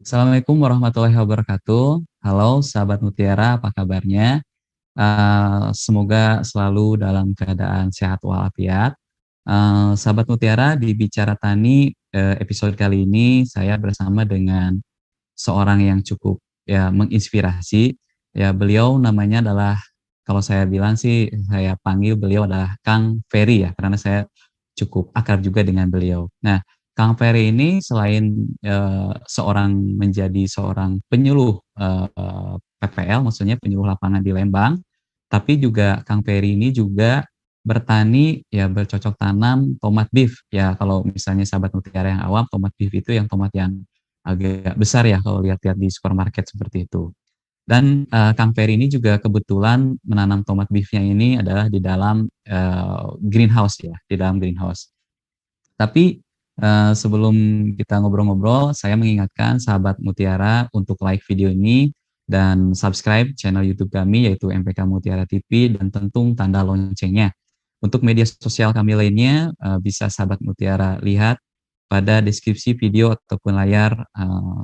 Assalamualaikum warahmatullahi wabarakatuh. Halo sahabat Mutiara, apa kabarnya? Semoga selalu dalam keadaan sehat walafiat. Sahabat Mutiara, di Bicara Tani episode kali ini saya bersama dengan seorang yang cukup ya menginspirasi. Ya, beliau namanya adalah, kalau saya bilang sih, saya panggil beliau adalah Kang Ferry ya, karena saya cukup akrab juga dengan beliau. Nah, Kang Ferry ini selain menjadi seorang penyuluh PPL, maksudnya penyuluh lapangan di Lembang, tapi juga Kang Ferry ini juga bertani ya, bercocok tanam tomat beef ya. Kalau misalnya sahabat mutiara yang awam, tomat beef itu yang tomat yang agak besar ya kalau lihat-lihat di supermarket seperti itu. Dan Kang Ferry ini juga kebetulan menanam tomat beef-nya ini adalah di dalam greenhouse ya, di dalam greenhouse. Tapi sebelum kita ngobrol-ngobrol, saya mengingatkan sahabat Mutiara untuk like video ini dan subscribe channel YouTube kami yaitu MPK Mutiara TV dan tentu tanda loncengnya. Untuk media sosial kami lainnya bisa sahabat Mutiara lihat pada deskripsi video ataupun layar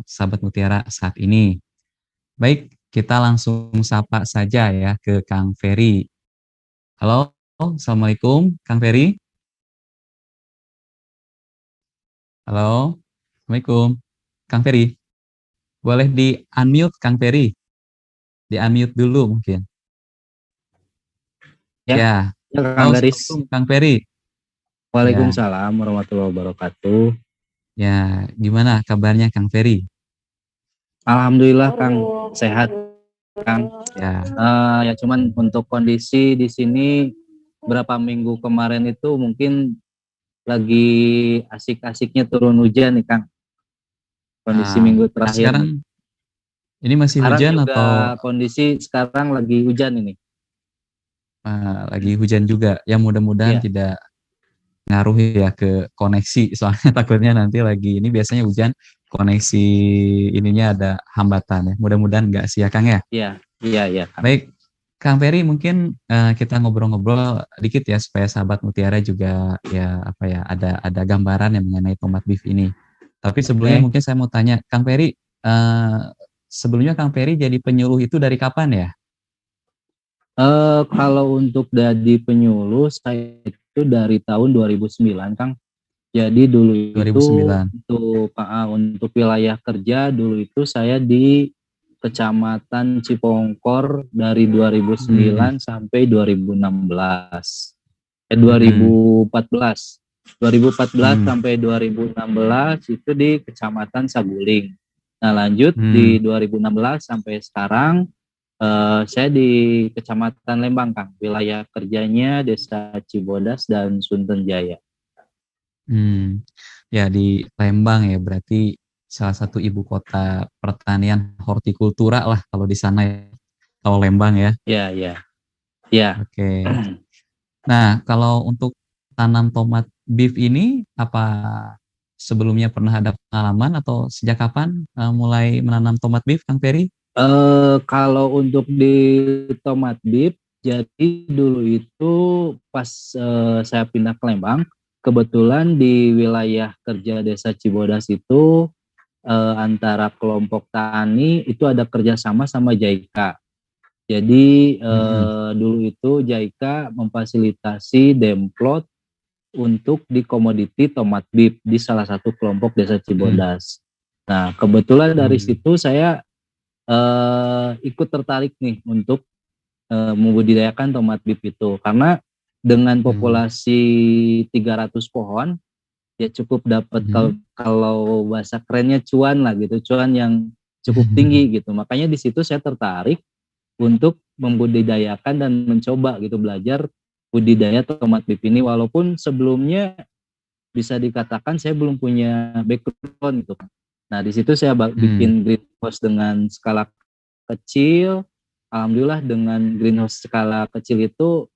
sahabat Mutiara saat ini. Baik, kita langsung sapa saja ya ke Kang Ferry. Halo, Assalamualaikum Kang Ferry. Halo, Assalamualaikum. Kang Ferry, boleh di-unmute Kang Ferry? Di-unmute dulu mungkin. Ya, Ya, ya Kang halo Garis. Assalamualaikum Kang Ferry. Ya, Waalaikumsalam warahmatullahi wabarakatuh. ya, gimana kabarnya Kang Ferry? Alhamdulillah Kang, sehat Kang. Ya, Ya cuman untuk kondisi di sini berapa minggu kemarin itu mungkin lagi asik-asiknya turun hujan nih Kang. Kondisi minggu terus terakhir nih. sekarang ini masih Sekarang hujan juga atau kondisi sekarang lagi hujan ini. lagi hujan juga? Ya mudah-mudahan Iya, tidak ngaruh ya ke koneksi, soalnya takutnya nanti lagi ini biasanya hujan koneksi ininya ada hambatan ya. Mudah-mudahan enggak sih ya Kang ya. iya, iya, iya Kang. Baik, Kang Ferry mungkin kita ngobrol-ngobrol dikit ya supaya sahabat Mutiara juga ya apa ya ada gambaran yang mengenai tomat beef ini. Tapi sebelumnya Oke. mungkin saya mau tanya Kang Ferry, sebelumnya Kang Ferry jadi penyuluh itu dari kapan ya? Kalau untuk jadi penyuluh saya itu dari tahun 2009 Kang. Jadi dulu itu 2009. untuk wilayah kerja dulu itu saya di Kecamatan Cipongkor dari Hmm, 2009 sampai 2016. hmm, 2014. 2014 hmm, sampai 2016 itu di Kecamatan Saguling. Nah, lanjut di hmm, 2016 sampai sekarang saya di Kecamatan Lembang, Kang. Wilayah kerjanya Desa Cibodas dan Sunten Jaya. hmm. Ya di Lembang ya, berarti salah satu ibu kota pertanian hortikultura lah kalau di sana ya, kalau Lembang ya. Ya, ya, ya. Oke. Nah, kalau untuk tanam tomat beef ini, apa sebelumnya pernah ada pengalaman atau sejak kapan mulai menanam tomat beef, Kang Ferry? Kalau untuk di tomat bib, jadi dulu itu pas saya pindah ke Lembang, kebetulan di wilayah kerja Desa Cibodas itu antara kelompok tani itu ada kerjasama sama JICA. Jadi Hmm, dulu itu JICA memfasilitasi demplot untuk di komoditi tomat bib di salah satu kelompok Desa hmm, Cibodas. Nah, kebetulan dari hmm, situ saya ikut tertarik nih untuk membudidayakan tomat bib itu karena dengan hmm, populasi 300 pohon ya cukup dapat hmm, kalau bahasa kerennya cuan lah gitu, cuan yang cukup hmm, tinggi gitu. Makanya di situ saya tertarik untuk membudidayakan dan mencoba gitu belajar budidaya tomat bib ini walaupun sebelumnya bisa dikatakan saya belum punya background gitu. Nah, di situ saya hmm, bikin greenhouse dengan skala kecil. Alhamdulillah dengan greenhouse skala kecil itu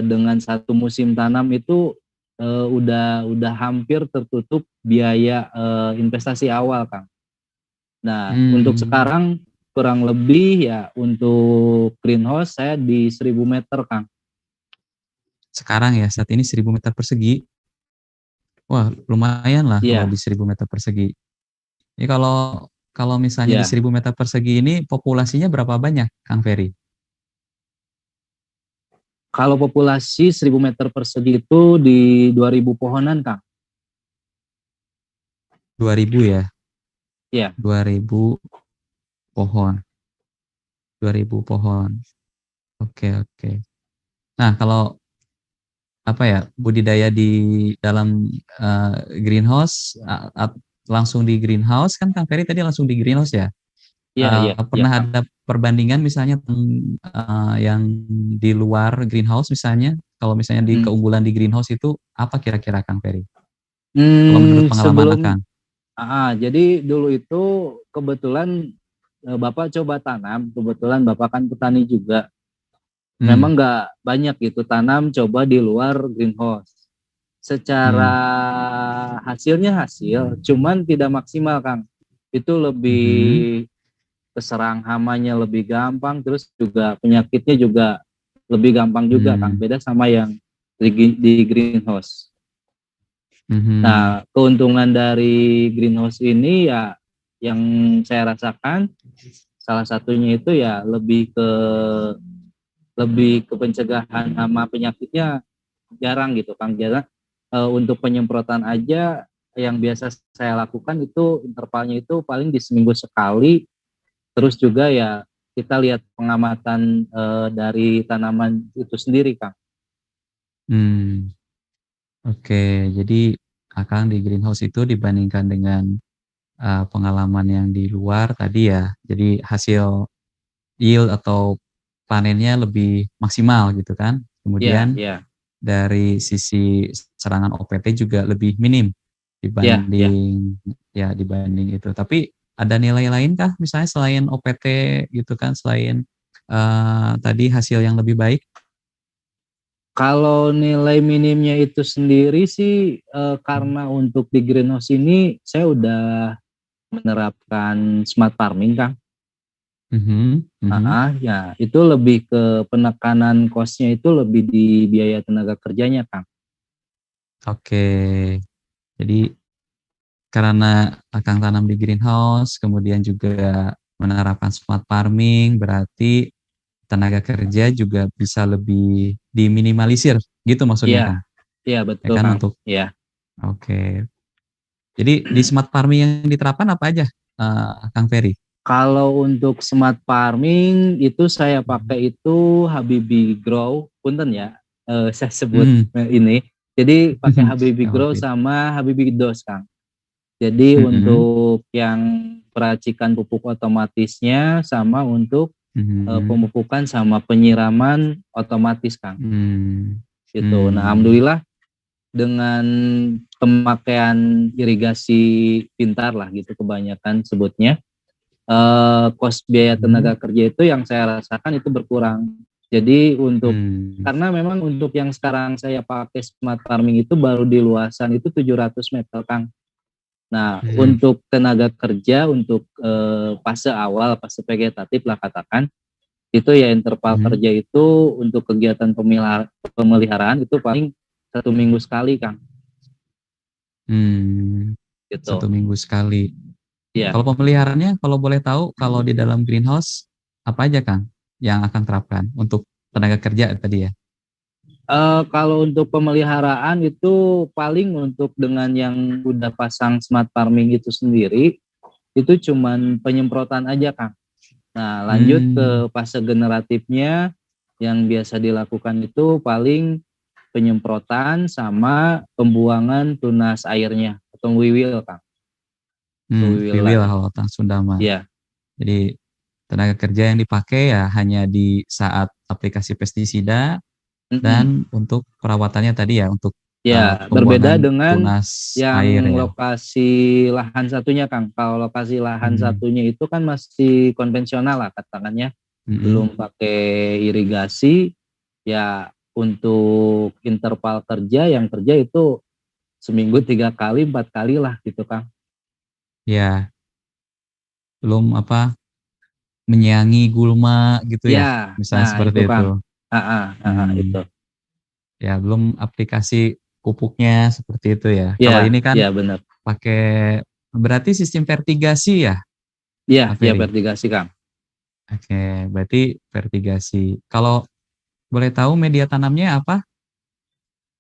dengan satu musim tanam itu udah hampir tertutup biaya investasi awal, Kang. Nah, untuk hmm. sekarang kurang lebih ya untuk greenhouse saya di 1000 meter, Kang. Sekarang ya, saat ini 1000 meter persegi. Wah, lumayan lah kalau Iya, di 1000 meter persegi. Ini kalau kalau misalnya di iya. 1000 meter persegi ini populasinya berapa banyak, Kang Ferry? Kalau populasi 1000 meter persegi itu di 2000 pohonan, Kang. 2000 ya? Iya. 2000 pohon, 2000 pohon. Oke, oke. Nah, kalau apa ya, budidaya di dalam, greenhouse, langsung di greenhouse kan Kang Ferry tadi langsung di greenhouse ya? Iya, iya, iya, Pernah Kang. ada perbandingan misalnya, yang di luar greenhouse misalnya, kalau misalnya di Hmm. keunggulan di greenhouse itu apa kira-kira Kang Ferry? Kalau menurut pengalaman Sebelum Akang? jadi dulu itu kebetulan Bapak coba tanam, kebetulan Bapak kan petani juga. Hmm, Memang nggak banyak gitu tanam coba di luar greenhouse. Secara hmm, hasilnya hasil, cuman tidak maksimal, Kang. Itu mhm, lebih keserang hamanya lebih gampang, terus juga penyakitnya juga lebih gampang juga, Kang. hmm, Beda sama yang di greenhouse. mhm, Nah, keuntungan dari greenhouse ini ya yang saya rasakan salah satunya itu ya lebih ke pencegahan hama penyakitnya jarang gitu, Kang. Jarang untuk penyemprotan aja yang biasa saya lakukan itu intervalnya itu paling di seminggu sekali. Terus juga ya kita lihat pengamatan dari tanaman itu sendiri, Kang. hmm. Oke, jadi Akang di greenhouse itu dibandingkan dengan, pengalaman yang di luar tadi ya, jadi hasil yield atau panennya lebih maksimal gitu kan. Iya, Kemudian iya, dari sisi serangan OPT juga lebih minim iya, iya. dibanding ya dibanding itu. Tapi ada nilai lain kah misalnya selain OPT gitu kan, selain, tadi hasil yang lebih baik? Kalau nilai minimnya itu sendiri sih karena untuk di greenhouse ini saya udah menerapkan smart farming, Kang. Mhm, mhm. Ya itu lebih ke penekanan cost-nya itu lebih di biaya tenaga kerjanya, Kang. Oke. Jadi karena Akang tanam di greenhouse, kemudian juga menerapkan smart farming, berarti tenaga kerja juga bisa lebih diminimalisir, gitu maksudnya, Iya, Kang? iya Ya betul, kan Kang. untuk Iya. oke. Jadi di smart farming yang diterapkan apa aja, Kang Ferry? Kalau untuk smart farming itu saya pakai itu Habibie Grow, punten ya, saya sebut Hmm. ini. Jadi pakai Habibie Nggak Grow apa-apa. sama Habibie Dos, Kang. Jadi Mhm, untuk yang peracikan pupuk otomatisnya sama untuk mhm, pemupukan sama penyiraman otomatis, Kang. mmm, Gitu. Nah, mmm, alhamdulillah dengan pemakaian irigasi pintar lah gitu kebanyakan sebutnya kos biaya mhm, tenaga kerja itu yang saya rasakan itu berkurang. Jadi untuk mmm, karena memang untuk yang sekarang saya pakai smart farming itu baru di luasan itu 700 meter, Kang. Nah, mhm, untuk tenaga kerja untuk fase awal, fase vegetatif lah katakan, itu ya interval mhm, kerja itu untuk kegiatan pemeliharaan itu paling 1 minggu sekali, Kang. mmm, Gitu. 1 minggu sekali. Ya. Kalau pemeliharaannya kalau boleh tahu, kalau di dalam greenhouse, apa aja Kang, yang akan terapkan untuk tenaga kerja tadi ya? Kalau untuk pemeliharaan itu paling untuk dengan yang udah pasang smart farming itu sendiri, itu cuman penyemprotan aja, Kang. Nah, lanjut Mmm, ke fase generatifnya yang biasa dilakukan itu paling penyemprotan sama pembuangan tunas airnya atau wiwil, Kang. wiwil Wiwilan. kalau orang Sunda mah. Ya. Jadi tenaga kerja yang dipakai ya hanya di saat aplikasi pestisida Mm-mm. dan untuk perawatannya tadi ya, untuk, Ya, berbeda pembuangan dengan tunas air yang ya? lokasi lahan satunya, Kang. Kalau lokasi lahan Mhm, satunya itu kan masih konvensional lah katakannya, mhm, belum pakai irigasi. Ya, untuk interval kerja yang kerja itu seminggu 3 kali, 4 kali lah gitu, Kang. iya, belum apa, menyiangi gulma gitu ya? Ya, Misalnya nah itu, seperti Kang. itu? Itu. Ya belum aplikasi, pupuknya seperti itu ya. Kalau Ya, ini kan ya benar. pakai berarti sistem vertigasi ya, Ya, Kak ya Ferry? vertigasi Kang. Oke, berarti vertigasi. Kalau boleh tahu media tanamnya apa,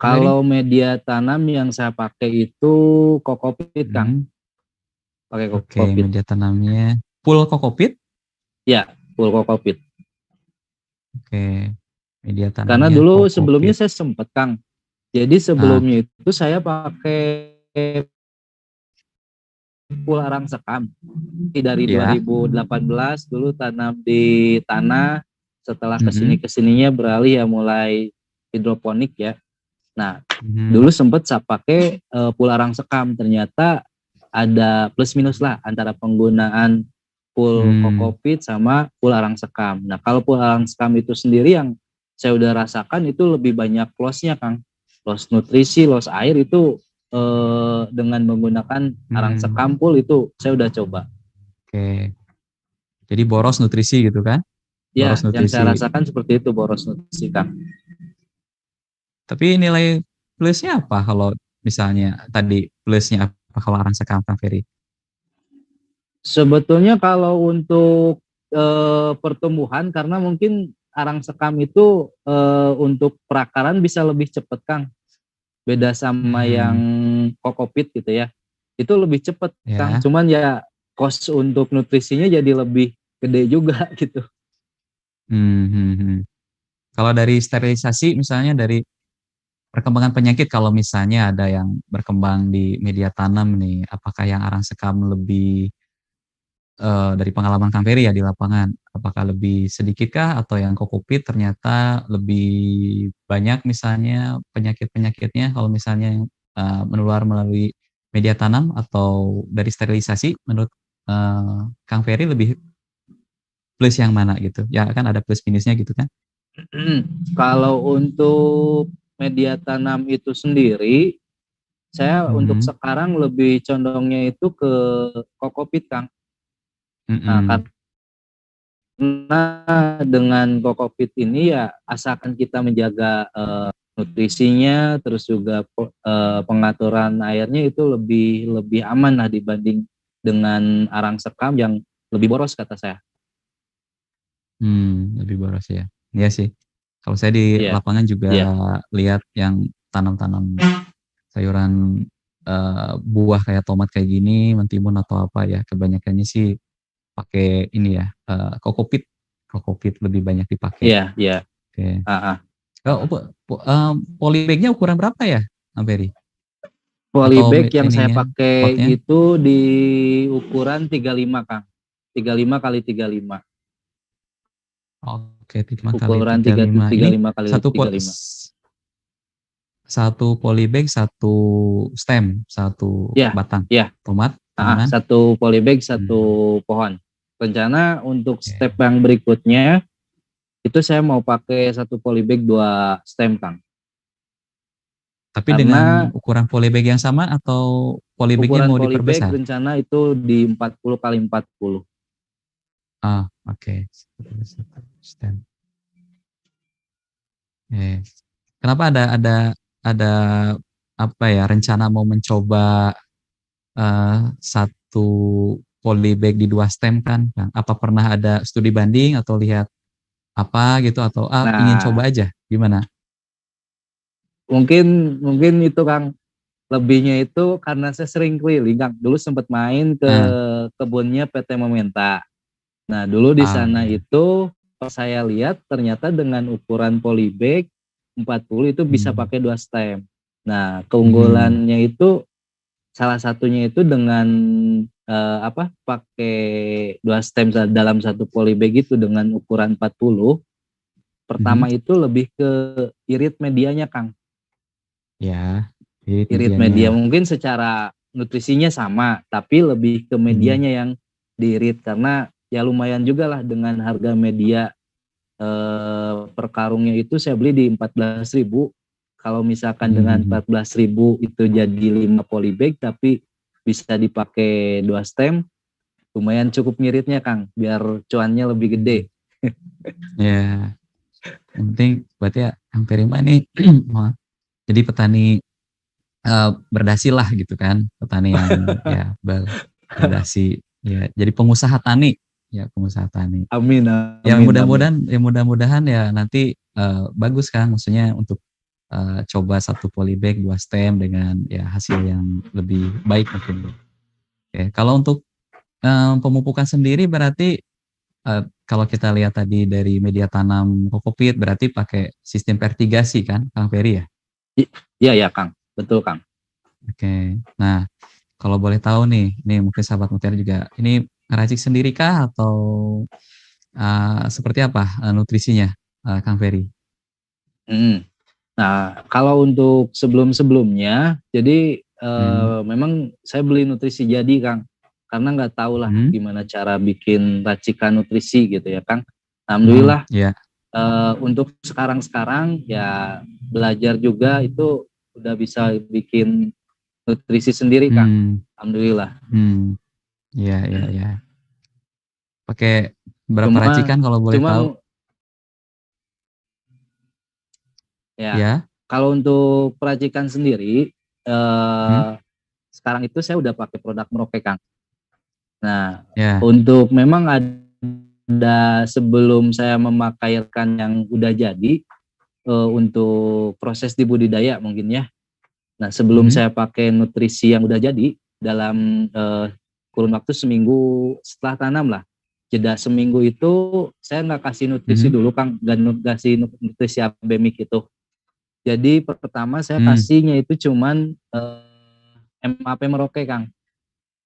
Kak Ferry? Kalau media tanam yang saya pakai itu kokopit Kang, Hmm, pakai oke, kokopit. media tanamnya full kokopit. Ya, full kokopit. Oke, media Karena tanamnya dulu sebelumnya kokopit. saya sempet Kang. Jadi Ah, sebelumnya itu saya pakai full arang sekam. Dari ya. 2018 dulu tanam di tanah, setelah Mm-mm, kesininya beralih ya mulai hidroponik ya. Nah, mhm, dulu sempet saya pakai full arang sekam, ternyata ada plus minus lah antara penggunaan full hmm, kokopit sama full arang sekam. Nah, kalau full arang sekam itu sendiri yang saya udah rasakan itu lebih banyak loss-nya Kang. Loss nutrisi, loss air itu dengan menggunakan arang hmm, sekam full itu saya udah coba. oke. Jadi boros nutrisi gitu kan? Boros Ya, yang saya nutrisi. rasakan seperti itu boros nutrisi Kang. Tapi nilai plusnya apa kalau misalnya tadi plusnya apa kalau arang sekam, Kang Ferry? Sebetulnya kalau untuk pertumbuhan karena mungkin arang sekam itu untuk perakaran bisa lebih cepat Kang. Beda sama yang Hmm, kokopit gitu ya. Itu lebih cepat Kang. ya. Cuman ya cost untuk nutrisinya jadi lebih gede juga gitu. Hmm, hmm, hmm. Kalau dari sterilisasi misalnya dari perkembangan penyakit kalau misalnya ada yang berkembang di media tanam nih, apakah yang arang sekam lebih dari pengalaman Kang Ferry ya di lapangan, apakah lebih sedikitkah atau yang kokopit ternyata lebih banyak misalnya penyakit-penyakitnya kalau misalnya yang menular melalui media tanam atau dari sterilisasi menurut Kang Ferry lebih plus yang mana gitu? Ya kan ada plus minusnya gitu kan? Kalau untuk media tanam itu sendiri, saya untuk Mhm, sekarang lebih condongnya itu ke kokopit Kang. Nah, mhm, karena dengan kokopit ini ya asalkan kita menjaga nutrisinya, terus juga pengaturan airnya itu lebih lebih aman lah dibanding dengan arang sekam yang lebih boros kata saya. lebih boros ya. Iya sih. Kalau saya di Iya, lapangan juga iya, lihat yang tanam-tanam sayuran buah kayak tomat kayak gini, mentimun atau apa ya, kebanyakannya sih pakai ini ya, kokopit. Kokopit lebih banyak dipakai. iya, iya. Oke. Ah, ah. Oh, polybagnya ukuran berapa ya, Kang Ferry? Atau Polybag yang saya ininya, pakai potnya? itu di ukuran 35 Kang. 35 kali 35. Oke, 5 kali Ukuran 35. Ini 35 kali satu 35. satu polybag, satu stem, satu Ya, batang ya. tomat, Ah, tanaman. satu polybag, satu Hmm, pohon. Rencana untuk step oke. yang berikutnya itu saya mau pakai satu polybag dua stem Kang. Tapi dengan Karena ukuran polybag yang sama atau polybagnya ukuran mau polybag diperbesar? rencana itu di 40 kali 40. Ah, oke. Satu stem. Oke. Kenapa ada apa ya rencana mau mencoba satu polybag di dua stem kan? Kang? Apa pernah ada studi banding atau lihat apa gitu atau ingin Nah, coba aja? Gimana? mungkin mungkin itu Kang, lebihnya itu karena saya sering keliling Kang. Dulu sempat main ke Ah, kebunnya PT Momenta. Nah, dulu di ah sana ya. itu pas saya lihat ternyata dengan ukuran polybag 40 itu bisa Hmm. pakai dua stem. Nah, Hmm. keunggulannya itu salah satunya itu dengan pakai dua stem dalam satu polybag itu dengan ukuran 40. Mhm. Pertama itu lebih ke irit medianya Kang. Ya, jadi Irit medianya. media mungkin secara nutrisinya sama, tapi lebih ke Hmm. medianya yang diirit karena ya lumayan juga lah dengan harga media per karungnya itu saya beli di 14.000. Kalau misalkan dengan Hmm. 14.000 itu jadi 5 polybag tapi bisa dipakai dua stem, lumayan cukup ngiritnya Kang, biar cuannya lebih Hmm. gede. Ya, yang penting berarti ya Kang Perima nih mau jadi petani berdasi lah gitu kan, petani yang ya berdasi, ya jadi pengusaha tani, ya pengusaha tani. Amin, Ya amin, amin. mudah-mudahan ya nanti bagus kan, maksudnya untuk coba 1 polybag 2 stem dengan ya hasil yang lebih baik mungkin. Oke, kalau untuk pemupukan sendiri berarti kalau kita lihat tadi dari media tanam kokopit berarti pakai sistem vertigasi kan, Kang Ferry ya? Iya ya Kang, betul Kang. Oke. Nah, kalau boleh tahu nih, ini mungkin sahabat mutiara juga, ini ngeracik sendiri kah atau seperti apa nutrisinya, Kang Ferry? Hmm. Nah, kalau untuk sebelum-sebelumnya, jadi Hmm. memang saya beli nutrisi jadi Kang, karena nggak tahu lah Hmm. gimana cara bikin racikan nutrisi gitu ya Kang. Hmm. Alhamdulillah Ya. untuk sekarang ya belajar juga itu udah bisa bikin nutrisi sendiri Kang. Hmm. Alhamdulillah. Ya, ya, ya. Pakai berapa Cuma racikan kalau boleh cuma tahu? ya Ya. kalau untuk peracikan sendiri Hmm. sekarang itu saya udah pakai produk Merauke Kang. Nah, Ya. untuk memang ada sebelum saya memakai rekan yang udah jadi untuk proses di budidaya mungkin ya. Nah, sebelum Hmm. saya pakai nutrisi yang udah jadi dalam kurun waktu seminggu setelah tanam lah. Jeda seminggu itu saya nggak kasih nutrisi Hmm. dulu Kang, nggak kasih nutrisi abemik itu. Jadi pertama saya Hmm. kasihnya itu cuman MAP Merauke Kang.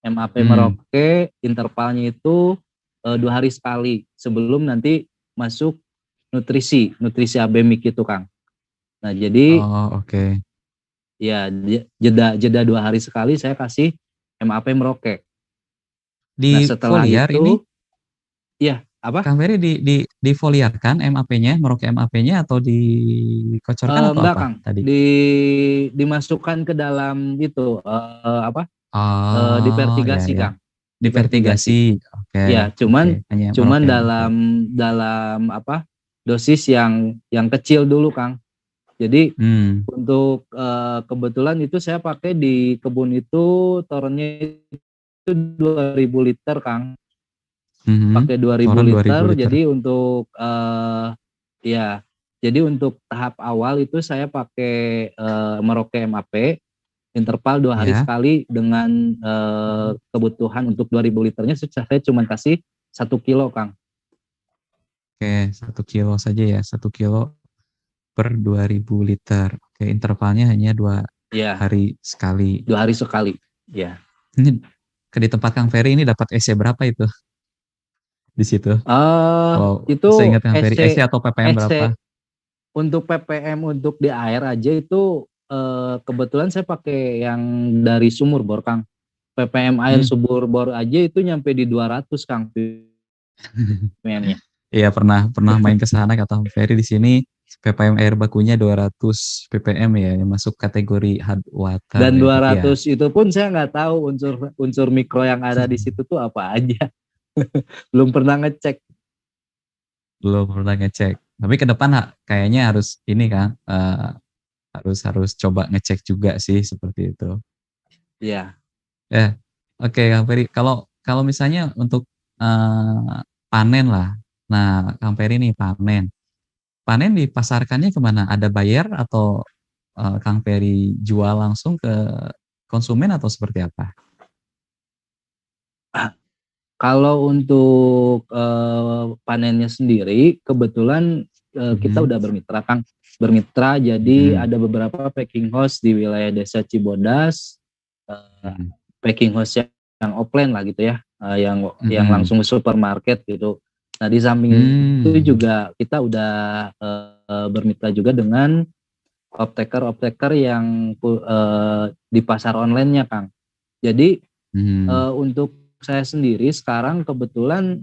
MAP Hmm. Merauke intervalnya itu 2 hari sekali sebelum nanti masuk nutrisi abemik itu Kang. Nah jadi Oh, oke. ya jeda 2 hari sekali saya kasih MAP Merauke. Nah Di setelah foliar ini, itu ya apa? Kang Ferry difoliarkan MAP-nya, Merauke MAP-nya atau dikocorkan atau Enggak apa Kang, tadi? dimasukkan ke dalam itu apa? Oh, ya, Divertigasi ya. Kang, divertigasi. Divertigasi. Oke, Ya oke. cuman Hanya cuman Merauke MAP. dalam apa? Dosis yang kecil dulu Kang. Jadi Hmm. untuk kebetulan itu saya pakai di kebun itu torennya itu 2000 liter Kang, pakai 2000 Toren 2000 liter. liter. Jadi untuk ya jadi untuk tahap awal itu saya pakai Merauke MAP interval 2 hari Ya. sekali dengan kebutuhan untuk 2000 liternya saya cuma kasih 1 kilo Kang. Oke, 1 kilo saja ya. 1 kilo per 2000 liter. Oke, intervalnya hanya dua Ya, hari sekali. 2 hari sekali. Ya. Ini di tempat Kang Ferry ini dapat EC berapa itu di situ? Kalau Itu saya ingat Kang Ferry, EC EC atau ppm berapa? EC untuk ppm untuk di air aja itu kebetulan saya pakai yang dari sumur bor Kang. ppm air Hmm. sumur bor aja itu nyampe di 200 Kang ppm-nya. Iya, pernah main ke sana kata Kang Ferry di sini ppm air bakunya 200 ppm ya, yang masuk kategori hard water Dan ya, tapi ya 200 itu pun saya nggak tahu unsur mikro yang ada di situ tuh apa aja. Belum pernah ngecek. belum pernah ngecek. Tapi ke depan kayaknya harus ini kan, harus coba ngecek juga sih seperti itu. Ya. Ya, oke Kang Ferry. Kalau kalau misalnya untuk panen lah. Nah, Kang Ferry nih panen. Panen dipasarkannya kemana? Ada buyer atau Kang Ferry jual langsung ke konsumen atau seperti apa? Kalau untuk panennya sendiri, kebetulan kita Mhm. udah bermitra Kang. Bermitra, jadi Mhm. ada beberapa packing house di wilayah Desa Cibodas, Mhm. packing house yang offline lah gitu ya, yang Mhm. langsung ke supermarket gitu. Nah di samping itu Hmm. juga kita udah bermitra juga dengan optaker yang di pasar online-nya Kang. Jadi Mhm. untuk saya sendiri sekarang kebetulan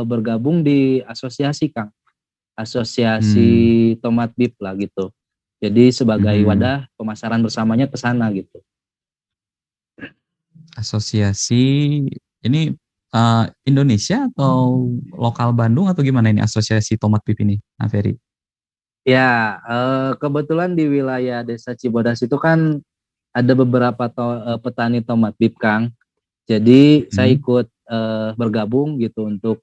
bergabung di asosiasi Kang, asosiasi Hmm. tomat bib lah gitu. Jadi sebagai Mhm. wadah pemasaran bersamanya ke sana gitu. Asosiasi ini Indonesia atau lokal Bandung atau gimana ini asosiasi tomat pip ini, Kang Ferry? Ya kebetulan di wilayah Desa Cibodas itu kan ada beberapa petani tomat bib, Kang. Jadi saya Hmm. ikut bergabung gitu untuk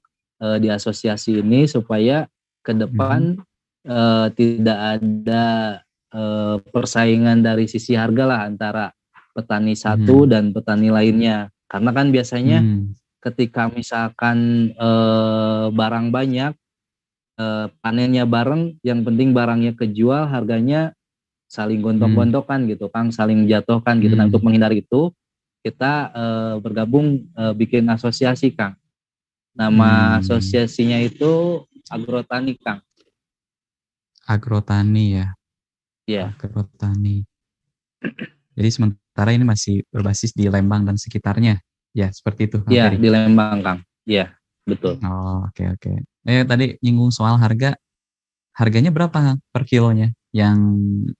di asosiasi ini supaya ke Mhm. depan tidak ada persaingan dari sisi harga lah antara petani satu Mhm. dan petani lainnya. Karena kan biasanya Mmm. ketika misalkan barang banyak, panennya bareng, yang penting barangnya kejual, harganya saling Mmm. gontok-gontokan gitu, Kang, saling menjatuhkan gitu. Nah, untuk Mmm. menghindari itu, kita bergabung bikin asosiasi, Kang. Nama Mmm. asosiasinya itu Agrotani, Kang. Agrotani ya, Iya, agrotani. Jadi sementara ini masih berbasis di Lembang dan sekitarnya, ya seperti itu Kang iya Ferry? di Lembang, Kang. Iya, betul. Oh, oke oke. Tadi nyinggung soal harga, harganya berapa Kang per kilonya yang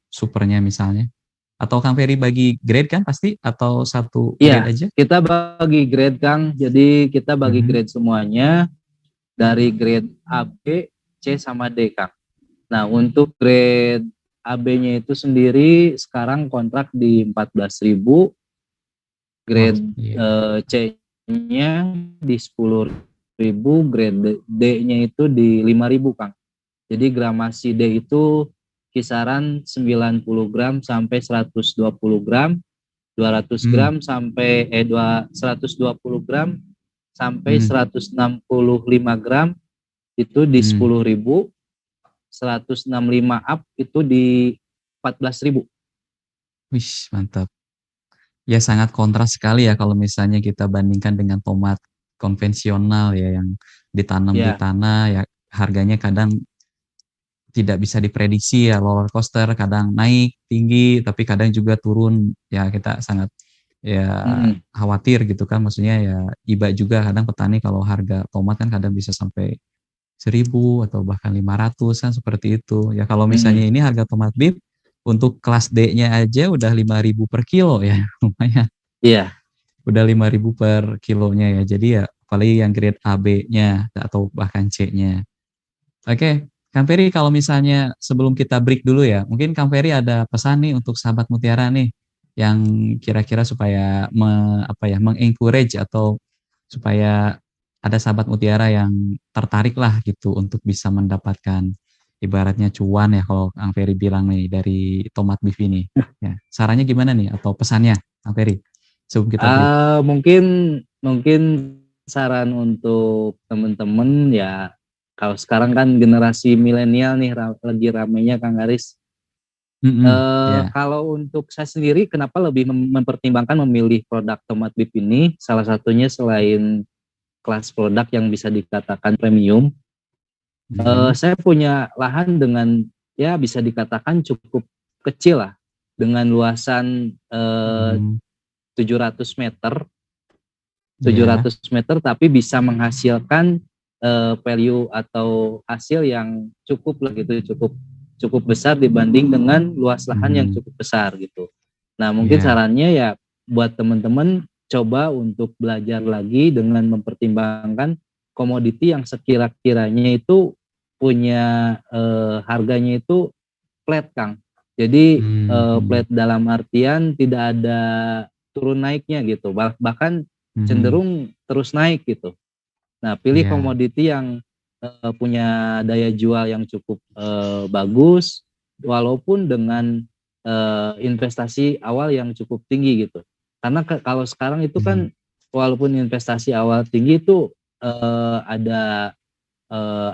supernya misalnya? Atau Kang Ferry bagi grade kan pasti atau satu grade Iya, aja? kita bagi grade, Kang. Jadi kita bagi Mhm. grade semuanya dari grade A, B, C sama D, Kang. Nah, untuk grade AB-nya itu sendiri sekarang kontrak di 14.000, Wah, grade iya. C-nya di 10.000, grade D-nya itu di 5.000, Kang. Jadi gramasi D itu kisaran 90 gram sampai 120 gram, 200 Mmm. gram sampai 120 gram sampai Mmm. 165 gram itu di Mmm. 10.000, 165 up itu di 14.000. Wih, mantap. Ya sangat kontras sekali ya kalau misalnya kita bandingkan dengan tomat konvensional ya yang ditanam di Ya, tanah ya harganya kadang tidak bisa diprediksi ya roller coaster kadang naik tinggi tapi kadang juga turun ya kita sangat ya mm, khawatir gitu kan maksudnya ya iba juga kadang petani kalau harga tomat kan kadang bisa sampai 1.000 atau bahkan 500 kan seperti itu. Ya kalau misalnya mm, ini harga tomat bib untuk kelas D-nya aja udah 5.000 per kilo ya lumayan. iya. Udah 5.000 per kilonya ya. Jadi ya apalagi yang grade AB-nya atau bahkan C-nya. Oke, Kang Ferry kalau misalnya sebelum kita break dulu ya, mungkin Kang Ferry ada pesan nih untuk sahabat Mutiara nih yang kira-kira supaya apa ya, meng-encourage atau supaya ada sahabat Mutiara yang tertarik lah gitu untuk bisa mendapatkan ibaratnya cuan ya kalau Kang Ferry bilang nih dari tomat beef ini. Ya, sarannya gimana nih atau pesannya Kang Ferry sebelum kita break? Mungkin mungkin saran untuk teman-teman ya, kalau sekarang kan generasi milenial nih lagi ramenya, Kang Aris. Mhm, ya. Kalau untuk saya sendiri kenapa lebih mempertimbangkan memilih produk tomat bib ini, salah satunya selain kelas produk yang bisa dikatakan premium, Mhm. saya punya lahan dengan ya bisa dikatakan cukup kecil lah, dengan luasan Mmm, 700 meter, iya. tapi bisa menghasilkan value atau hasil yang cukup lah gitu, cukup cukup besar dibanding dengan luas lahan yang Mhm, cukup besar gitu. Nah, mungkin iya. sarannya ya buat teman-teman coba untuk belajar lagi dengan mempertimbangkan komoditi yang sekira-kiranya itu punya harganya itu flat, Kang. Jadi Mhm. flat dalam artian tidak ada turun naiknya gitu, bahkan Mhm. cenderung terus naik gitu. Nah, pilih Iya. komoditi yang punya daya jual yang cukup bagus, walaupun dengan investasi awal yang cukup tinggi gitu. Karena kalau sekarang itu Mhm. kan walaupun investasi awal tinggi itu ada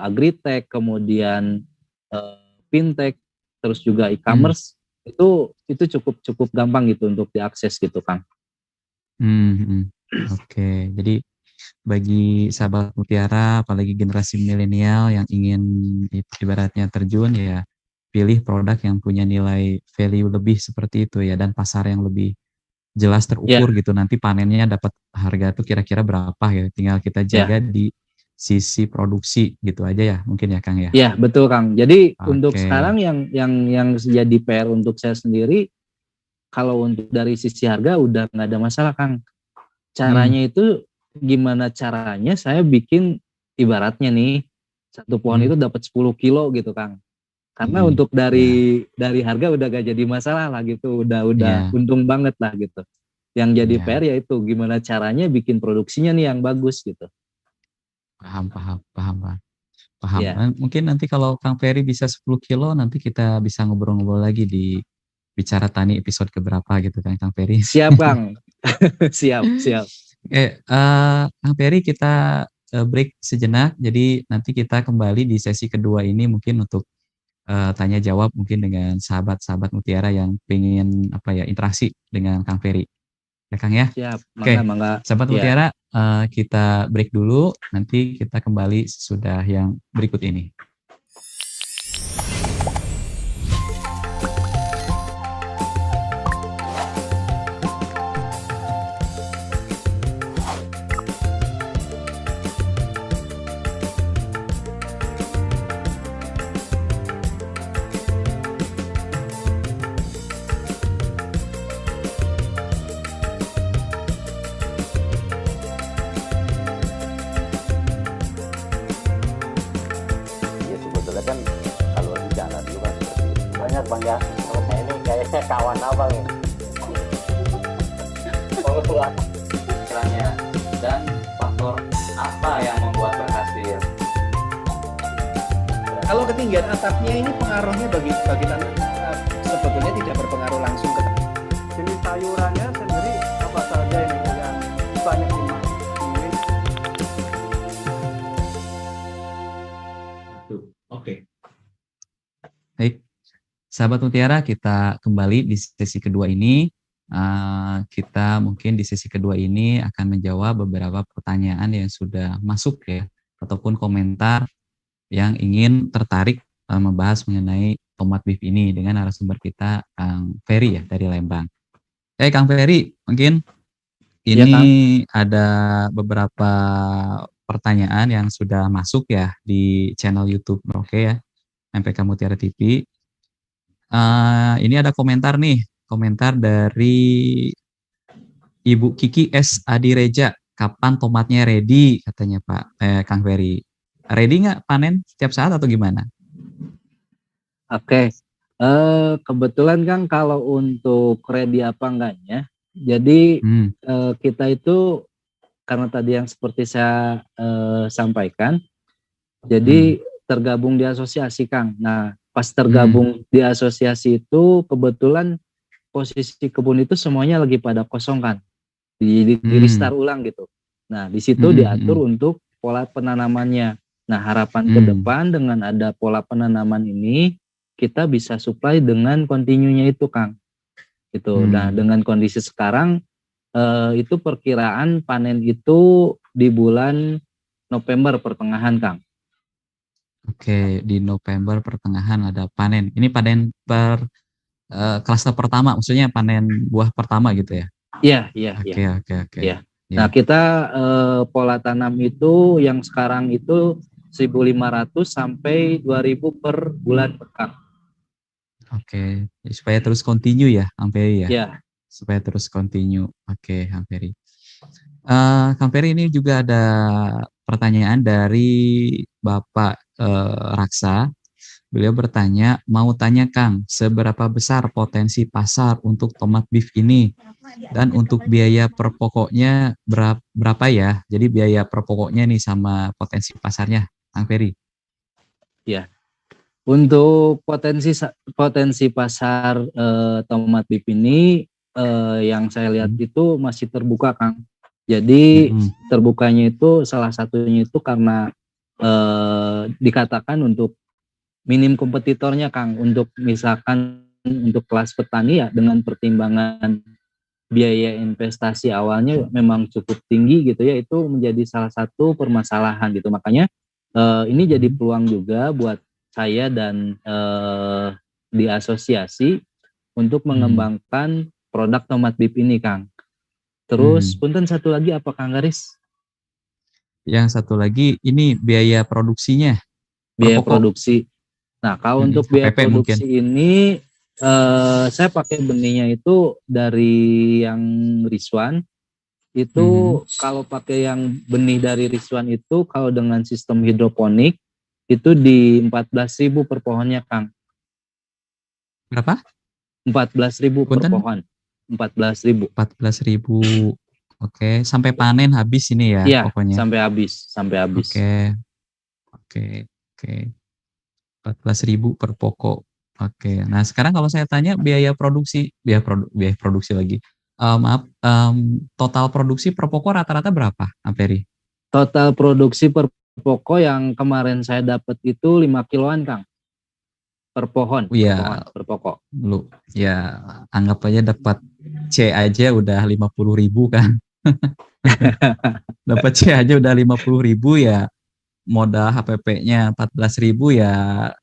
agritech, kemudian fintech, terus juga Mmm. e-commerce, itu cukup cukup gampang gitu untuk diakses gitu, Kang. Mmm, mhm. Oke, jadi bagi sahabat mutiara apalagi generasi milenial yang ingin ibaratnya terjun ya pilih produk yang punya nilai value lebih seperti itu ya dan pasar yang lebih jelas terukur Ya, gitu nanti panennya dapat harga tuh kira-kira berapa ya tinggal kita ya, jaga di sisi produksi gitu aja ya mungkin ya Kang ya? ya, betul, Kang. Jadi untuk Oke. sekarang yang jadi PR untuk saya sendiri, kalau untuk dari sisi harga udah nggak ada masalah, Kang. Mmm. Caranya itu gimana caranya saya bikin ibaratnya nih satu pohon Mmm. itu dapat 10 kilo gitu, Kang. Karena Iya. untuk Iya. dari harga udah gak jadi masalah lah gitu, udah Iya. untung banget lah gitu. Yang jadi Iya. PR ya itu gimana caranya bikin produksinya nih yang bagus gitu. Paham paham paham, Bang. Paham. Ya, Mungkin nanti kalau Kang Ferry bisa 10 kilo, nanti kita bisa ngobrol-ngobrol lagi di Bicara Tani episode keberapa gitu kan, Kang Ferry. siap Kang. Siap, siap. Kang Ferry kita break sejenak. Jadi nanti kita kembali di sesi kedua ini mungkin untuk tanya jawab mungkin dengan sahabat-sahabat Mutiara yang pengen apa ya interaksi dengan Kang Ferry. Ya Kang ya. Siap. Mangga, Oke, mangga. sahabat Ya. Mutiara, kita break dulu. Nanti kita kembali sesudah yang berikut ini. Ya sebetulnya kan kalau di jalan itu kan seperti itu. Banyak Bang ya, kalau saya ini kayaknya kawan abang ini. Caranya dan faktor apa yang membuat berhasil? Kalau ketinggian atapnya ini pengaruhnya bagi tanam sebetulnya tidak berpengaruh langsung ke Jenis sayurannya sendiri apa saja yang banyak dimakan? Oke. Baik, sahabat Mutiara, kita kembali di sesi kedua ini. Kita mungkin di sesi kedua ini akan menjawab beberapa pertanyaan yang sudah masuk ya, ataupun komentar yang ingin tertarik membahas mengenai tomat beef ini dengan narasumber kita Kang Ferry ya dari Lembang. Kang Ferry, mungkin Iya, ini Kang. ada beberapa pertanyaan yang sudah masuk ya di channel YouTube Merauke ya, MPK Mutiara TV. Ini ada komentar nih, komentar dari Ibu Kiki S. Adireja. Kapan tomatnya ready? Katanya Kang Ferry. Ready nggak panen setiap saat atau gimana? Oke. Kebetulan Kang kalau untuk ready apa enggaknya, jadi kita itu karena tadi yang seperti saya sampaikan, jadi tergabung di asosiasi Kang. Nah, pas tergabung di asosiasi itu kebetulan posisi kebun itu semuanya lagi pada kosong kan, di restart ulang gitu. Nah, di situ diatur untuk pola penanamannya. Nah, harapan ke depan dengan ada pola penanaman ini, kita bisa supply dengan kontinunya itu Kang. Gitu. Nah, dengan kondisi sekarang itu perkiraan panen itu di bulan November pertengahan Kang. Oke, di November pertengahan ada panen. Ini panen klaster pertama, maksudnya panen buah pertama gitu ya? Iya. Oke. Ya. Nah, kita pola tanam itu yang sekarang itu 1.500 sampai 2.000 per bulan Kang. Oke, supaya terus continue ya, Kang Ferry ya? Ya. Supaya terus continue. Oke, Kang Ferry. Kang Ferry, ini juga ada pertanyaan dari Bapak Raksa. Beliau bertanya, mau tanya Kang, seberapa besar potensi pasar untuk tomat beef ini? Dan untuk biaya per pokoknya berapa ya? Jadi biaya per pokoknya nih sama potensi pasarnya, Kang Ferry. Ya. Untuk potensi pasar tomat beef ini yang saya lihat itu masih terbuka Kang. Jadi terbukanya itu salah satunya itu karena dikatakan untuk minim kompetitornya Kang. Untuk misalkan untuk kelas petani ya dengan pertimbangan biaya investasi awalnya memang cukup tinggi gitu ya, itu menjadi salah satu permasalahan gitu. Makanya ini jadi peluang juga buat saya dan di asosiasi untuk mengembangkan produk tomat beef ini Kang. Terus punten satu lagi apa Kang Garis? Yang satu lagi ini biaya produksinya. Biaya produksi. Nah, kalau untuk biaya HPP produksi mungkin ini saya pakai benihnya itu dari yang Rizwan. Itu kalau pakai yang benih dari Rizwan itu kalau dengan sistem hidroponik itu di 14.000 per pohonnya Kang. Berapa? 14.000 per Punten? pohon. 14.000. 14.000. Oke, sampai panen habis ini ya Iya, pokoknya. sampai habis. Oke, oke, oke. 14.000 per pokok. Oke. Nah, sekarang kalau saya tanya biaya produksi lagi. Maaf, total produksi per pokok rata-rata berapa, Amperi? Total produksi per pokok yang kemarin saya dapat itu 5 kiloan, Kang. Per pohon, Ya, per pokok. lu ya anggap aja dapat C aja udah 50.000 kan. Dapat C aja udah 50.000 ya, modal HPP-nya 14.000 ya,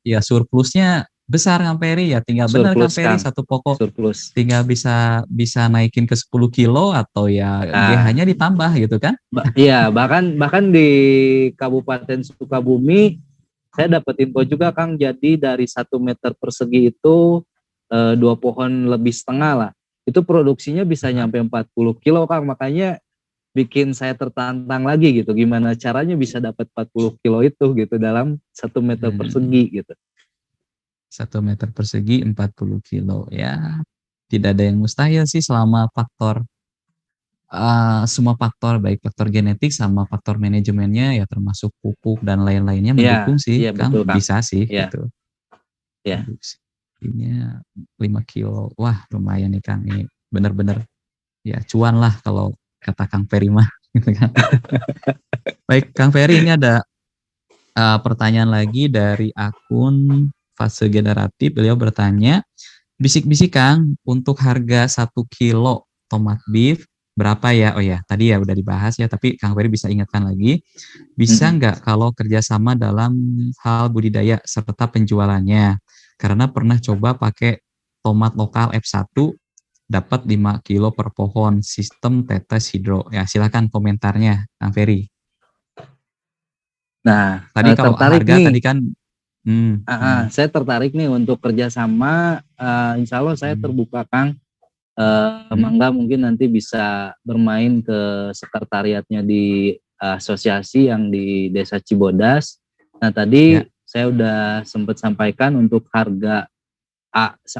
ya surplusnya besar Kang Peri ya, tinggal benar Kang Surplus, Peri Kang. satu pokok Surplus. tinggal bisa bisa naikin ke 10 kilo atau ya Nah, GH-nya ditambah gitu kan. iya, bahkan di Kabupaten Sukabumi saya dapat info juga, Kang. Jadi dari 1 meter persegi itu 2 pohon lebih setengah lah. Itu produksinya bisa nyampe 40 kilo, Kang. Makanya bikin saya tertantang lagi gitu. Gimana caranya bisa dapat 40 kilo itu gitu dalam 1 meter persegi gitu. 1 meter persegi 40 kilo ya, tidak ada yang mustahil sih selama semua faktor baik faktor genetik sama faktor manajemennya ya termasuk pupuk dan lain-lainnya Iya, mendukung sih iya Kang, betul, Kang. bisa sih Iya, gitu. iya. Produksinya 5 kilo, wah lumayan nih Kang, ini bener-bener ya cuan lah kalau kata Kang Ferry mah gitu kan. Baik Kang Ferry, ini ada pertanyaan lagi dari akun Fase Generatif. Beliau bertanya, bisik-bisik Kang, untuk harga 1 kilo tomat beef berapa ya? Oh ya, tadi ya udah dibahas ya, tapi Kang Ferry bisa ingatkan lagi. Bisa nggak kalau kerjasama dalam hal budidaya serta penjualannya? Karena pernah coba pakai tomat lokal F1, dapat 5 kilo per pohon, sistem tetes hidro. Ya silakan komentarnya Kang Ferry. Nah, Tadi kalau tertarik harga nih. tadi kan, Saya tertarik nih untuk kerjasama. Insya Allah saya terbuka, Kang. Mangga mungkin nanti bisa bermain ke sekretariatnya di asosiasi yang di Desa Cibodas. Nah tadi ya. saya udah sempat sampaikan untuk harga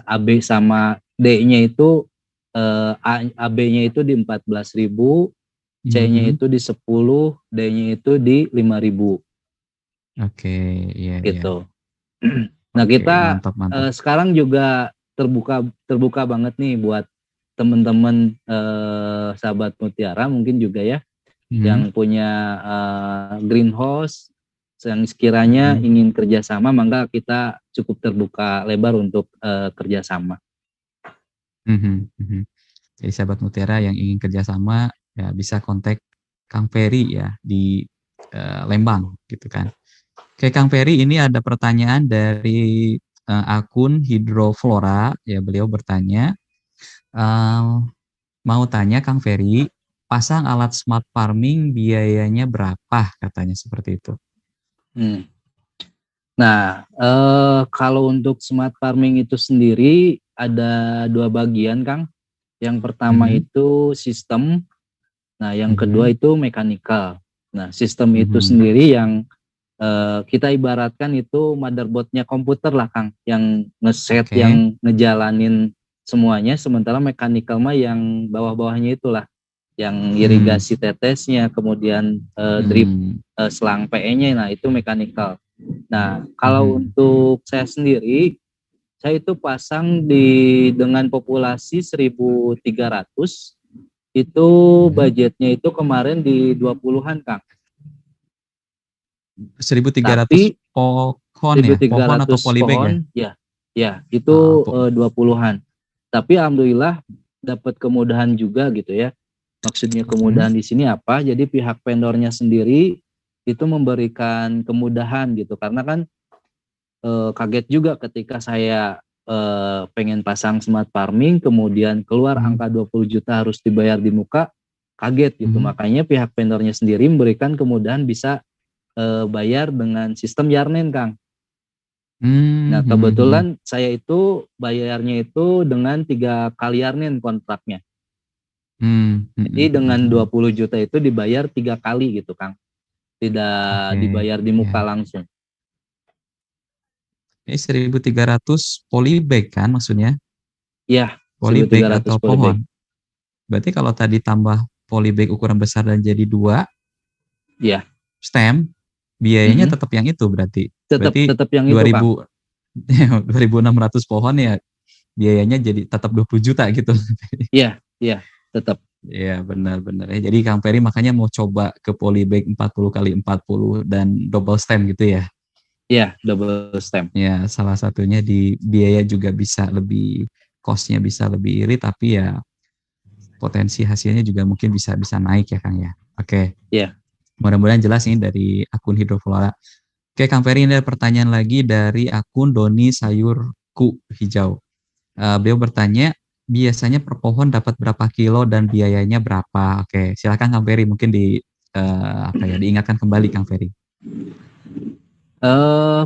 AB sama D-nya itu AB-nya itu di 14.000, C-nya itu di 10, D-nya itu di 5.000. Oke, iya, iya. Gitu. Nah Oke, kita mantap. sekarang juga terbuka banget nih buat teman-teman sahabat Mutiara mungkin juga ya yang punya greenhouse yang sekiranya ingin kerjasama, maka kita cukup terbuka lebar untuk kerjasama. Jadi sahabat Mutiara yang ingin kerjasama ya bisa kontak Kang Ferry ya di Lembang gitu kan. Oke Kang Ferry, ini ada pertanyaan dari akun Hidroflora ya, beliau bertanya, mau tanya Kang Ferry, pasang alat smart farming biayanya berapa, katanya seperti itu. Nah, kalau untuk smart farming itu sendiri ada 2 bagian, Kang. Yang pertama itu sistem, nah yang kedua itu mekanikal. Nah, sistem itu sendiri yang kita ibaratkan itu motherboardnya komputer lah, Kang, yang ngeset, yang ngejalanin semuanya, sementara mekanikal mah yang bawah-bawahnya itulah, yang irigasi tetesnya, kemudian drip selang PE-nya, nah itu mekanikal. Nah, kalau untuk saya sendiri, saya itu pasang dengan populasi 1.300, itu budgetnya itu kemarin di 20-an, Kang. 1.300 pohon ya? Pohon atau polybag ya? Ya, itu 20-an. Tapi alhamdulillah dapat kemudahan juga gitu ya. Maksudnya kemudahan di sini apa? Jadi pihak vendornya sendiri itu memberikan kemudahan gitu. Karena kan kaget juga ketika saya pengen pasang smart farming, kemudian keluar angka 20 juta harus dibayar di muka, kaget gitu. Makanya pihak vendornya sendiri memberikan kemudahan bisa bayar dengan sistem Yarnen, Kang. Nah kebetulan saya itu bayarnya itu dengan 3 kali Yarnen kontraknya. Jadi dengan 20 juta itu dibayar 3 kali gitu, Kang. Tidak dibayar di muka langsung. Ini 1.300 polybag kan maksudnya? Ya, Polybag 1.300 atau polybag. pohon. Berarti kalau tadi tambah polybag ukuran besar dan jadi 2 Ya, stem, biayanya mm-mm. tetap yang itu berarti. tetap Berarti tetap yang itu, Kang. 2000 2.600 pohon ya biayanya jadi tetap 20 juta gitu. Iya, tetap. Iya benar-benar ya. Jadi Kang Ferry makanya mau coba ke polybag 40 kali 40 dan double stem gitu ya. Iya, double stem. Ya salah satunya di biaya juga bisa lebih, cost-nya bisa lebih irit, tapi ya potensi hasilnya juga mungkin bisa bisa naik ya Kang ya. Oke. Iya. Mudah-mudahan jelas ini dari akun Hidroflora. Oke Kang Ferry, ini ada pertanyaan lagi dari akun Doni Sayurku Hijau. Beliau bertanya, biasanya per pohon dapat berapa kilo dan biayanya berapa? Oke, silakan Kang Ferry, mungkin diingatkan kembali Kang Ferry.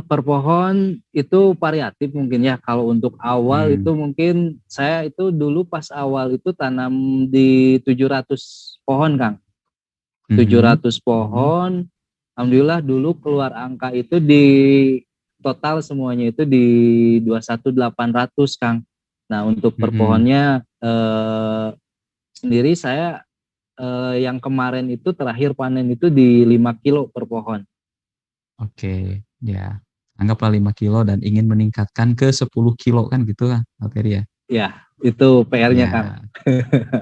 Per pohon itu variatif mungkin ya. Kalau untuk awal itu mungkin saya itu dulu pas awal itu tanam di 700 pohon, Kang. 700 pohon. Alhamdulillah dulu keluar angka itu di total semuanya itu di 21.800, Kang. Nah, untuk per pohonnya sendiri saya yang kemarin itu terakhir panen itu di 5 kilo per pohon. Oke, ya. Anggaplah 5 kilo dan ingin meningkatkan ke 10 kilo kan gitu kan, Ferry ya? Ya, itu PR-nya, Ya, Kang.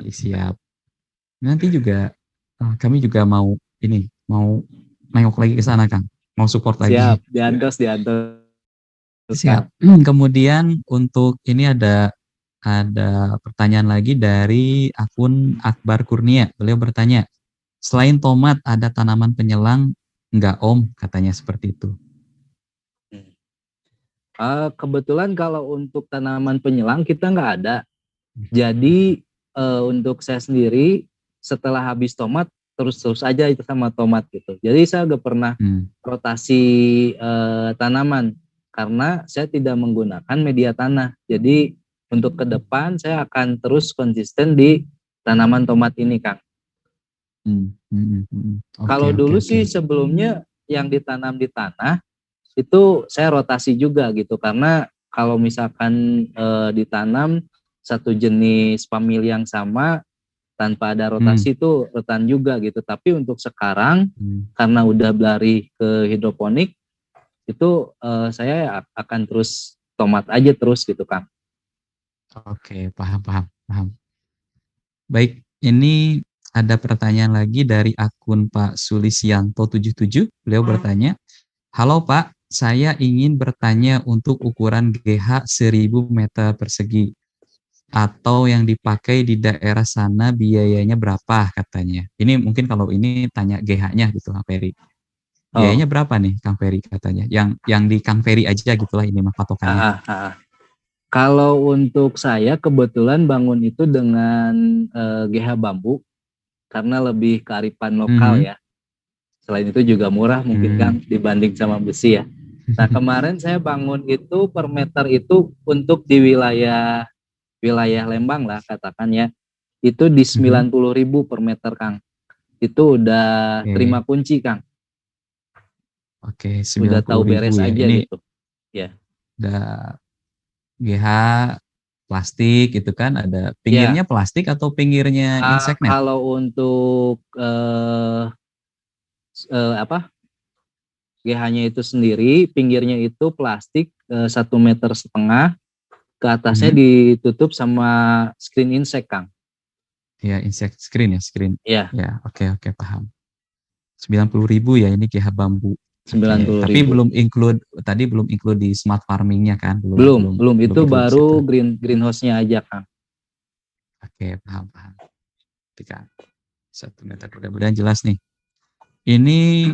siap. Nanti juga kami juga mau nengok lagi ke sana, Kang. Mau support lagi. Siap, diantos. Siap. Kemudian untuk ini ada pertanyaan lagi dari akun Akbar Kurnia. Beliau bertanya, selain tomat ada tanaman penyelang enggak Om? Katanya seperti itu. Kebetulan kalau untuk tanaman penyelang kita nggak ada. Jadi untuk saya sendiri setelah habis tomat terus aja itu sama tomat gitu. Jadi saya udah pernah rotasi tanaman karena saya tidak menggunakan media tanah. Jadi untuk ke depan saya akan terus konsisten di tanaman tomat ini, Kang. Kalau dulu sih sebelumnya yang ditanam di tanah itu saya rotasi juga gitu, karena kalau misalkan ditanam satu jenis famili yang sama tanpa ada rotasi itu rentan juga gitu. Tapi untuk sekarang karena udah beralih ke hidroponik itu saya akan terus tomat aja terus gitu, Kang. Oke, paham. Baik, ini ada pertanyaan lagi dari akun Pak Sulisianto 77. Beliau bertanya, halo Pak, saya ingin bertanya untuk ukuran GH 1000 meter persegi atau yang dipakai di daerah sana biayanya berapa katanya. Ini mungkin kalau ini tanya GH-nya gitu Kang Ferry. Biayanya berapa nih Kang Ferry katanya? Yang di Kang Ferry aja gitulah ini mah patokannya. Kalau untuk saya kebetulan bangun itu dengan GH bambu karena lebih kearifan lokal ya. Selain itu juga murah mungkin Kang dibanding sama besi ya. Nah, kemarin saya bangun itu per meter itu untuk di wilayah Lembang lah katakan ya. Itu di 90.000 per meter, Kang. Itu udah terima kunci, Kang. Oke, 90.000 udah tahu beres ya. aja Ini gitu. Ya. Udah GH plastik gitu kan, ada pinggirnya plastik atau pinggirnya insect net? Kalau untuk GH-nya itu sendiri, pinggirnya itu plastik 1,5 meter, ke atasnya ditutup sama screen insect, Kang. Ya, insect screen ya, screen. Iya. Ya, oke, paham. 90.000 ya ini GH bambu. 90.000. Tapi belum include di smart farmingnya kan? Belum. Itu baru greenhouse-nya aja, Kang. Oke, paham. 1 meter, mudah-mudahan jelas nih. Ini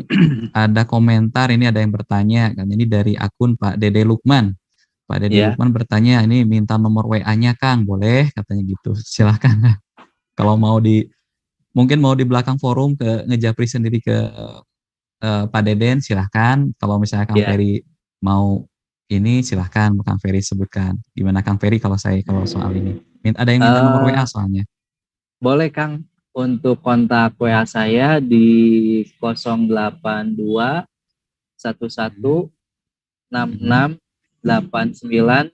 ada komentar, ini ada yang bertanya kan, ini dari akun Pak Dede Lukman. Pak Dede Lukman bertanya, ini minta nomor WA-nya Kang, boleh katanya gitu. Silahkan. Kalau mungkin mau di belakang forum ke ngejapri sendiri ke Pak Deden, silahkan. Kalau misalnya Kang Ferry mau ini, silahkan Kang Ferry sebutkan. Gimana Kang Ferry kalau soal ini? Ada yang minta nomor WA soalnya. Boleh Kang. Untuk kontak WA saya di 082 11 66 081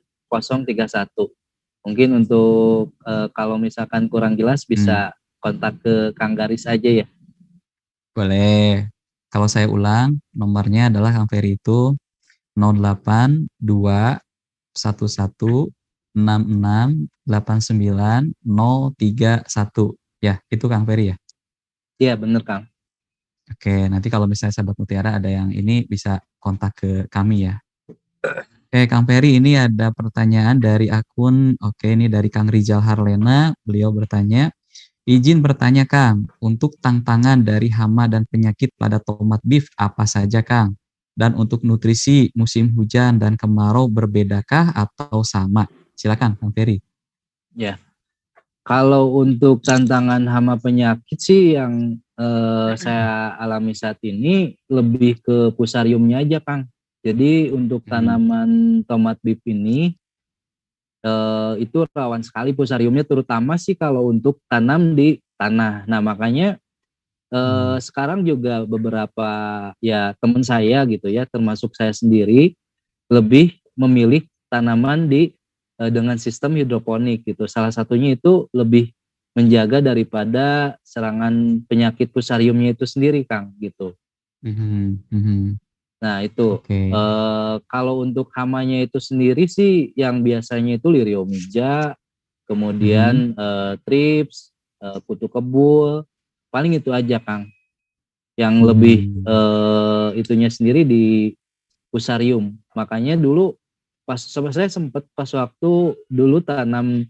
Mungkin untuk kalau misalkan kurang jelas bisa kontak ke Kang Garis aja ya. Boleh. Kalau saya ulang, nomornya adalah Kang Ferry itu 082111668931. Ya, itu Kang Ferry ya. Iya bener Kang. Oke, nanti kalau misalnya sahabat Mutiara ada yang ini bisa kontak ke kami ya. Oke, Kang Ferry, ini ada pertanyaan dari akun, ini dari Kang Rizal Harlena. Beliau bertanya, izin bertanya Kang, untuk tantangan dari hama dan penyakit pada tomat beef apa saja Kang? Dan untuk nutrisi musim hujan dan kemarau berbedakah atau sama? Silakan Kang Ferry. Ya. Kalau untuk tantangan hama penyakit sih yang saya alami saat ini lebih ke fusariumnya aja Kang. Jadi untuk tanaman tomat beef ini itu rawan sekali fusariumnya, terutama sih kalau untuk tanam di tanah. Nah makanya sekarang juga beberapa ya teman saya gitu ya, termasuk saya sendiri lebih memilih tanaman dengan sistem hidroponik gitu. Salah satunya itu lebih menjaga daripada serangan penyakit fusariumnya itu sendiri Kang gitu. Nah itu kalau untuk hamanya itu sendiri sih yang biasanya itu liriomija, kemudian trips, kutu kebul, paling itu aja Kang. Yang lebih itunya sendiri di fusarium. Makanya dulu saya sempat pas waktu dulu tanam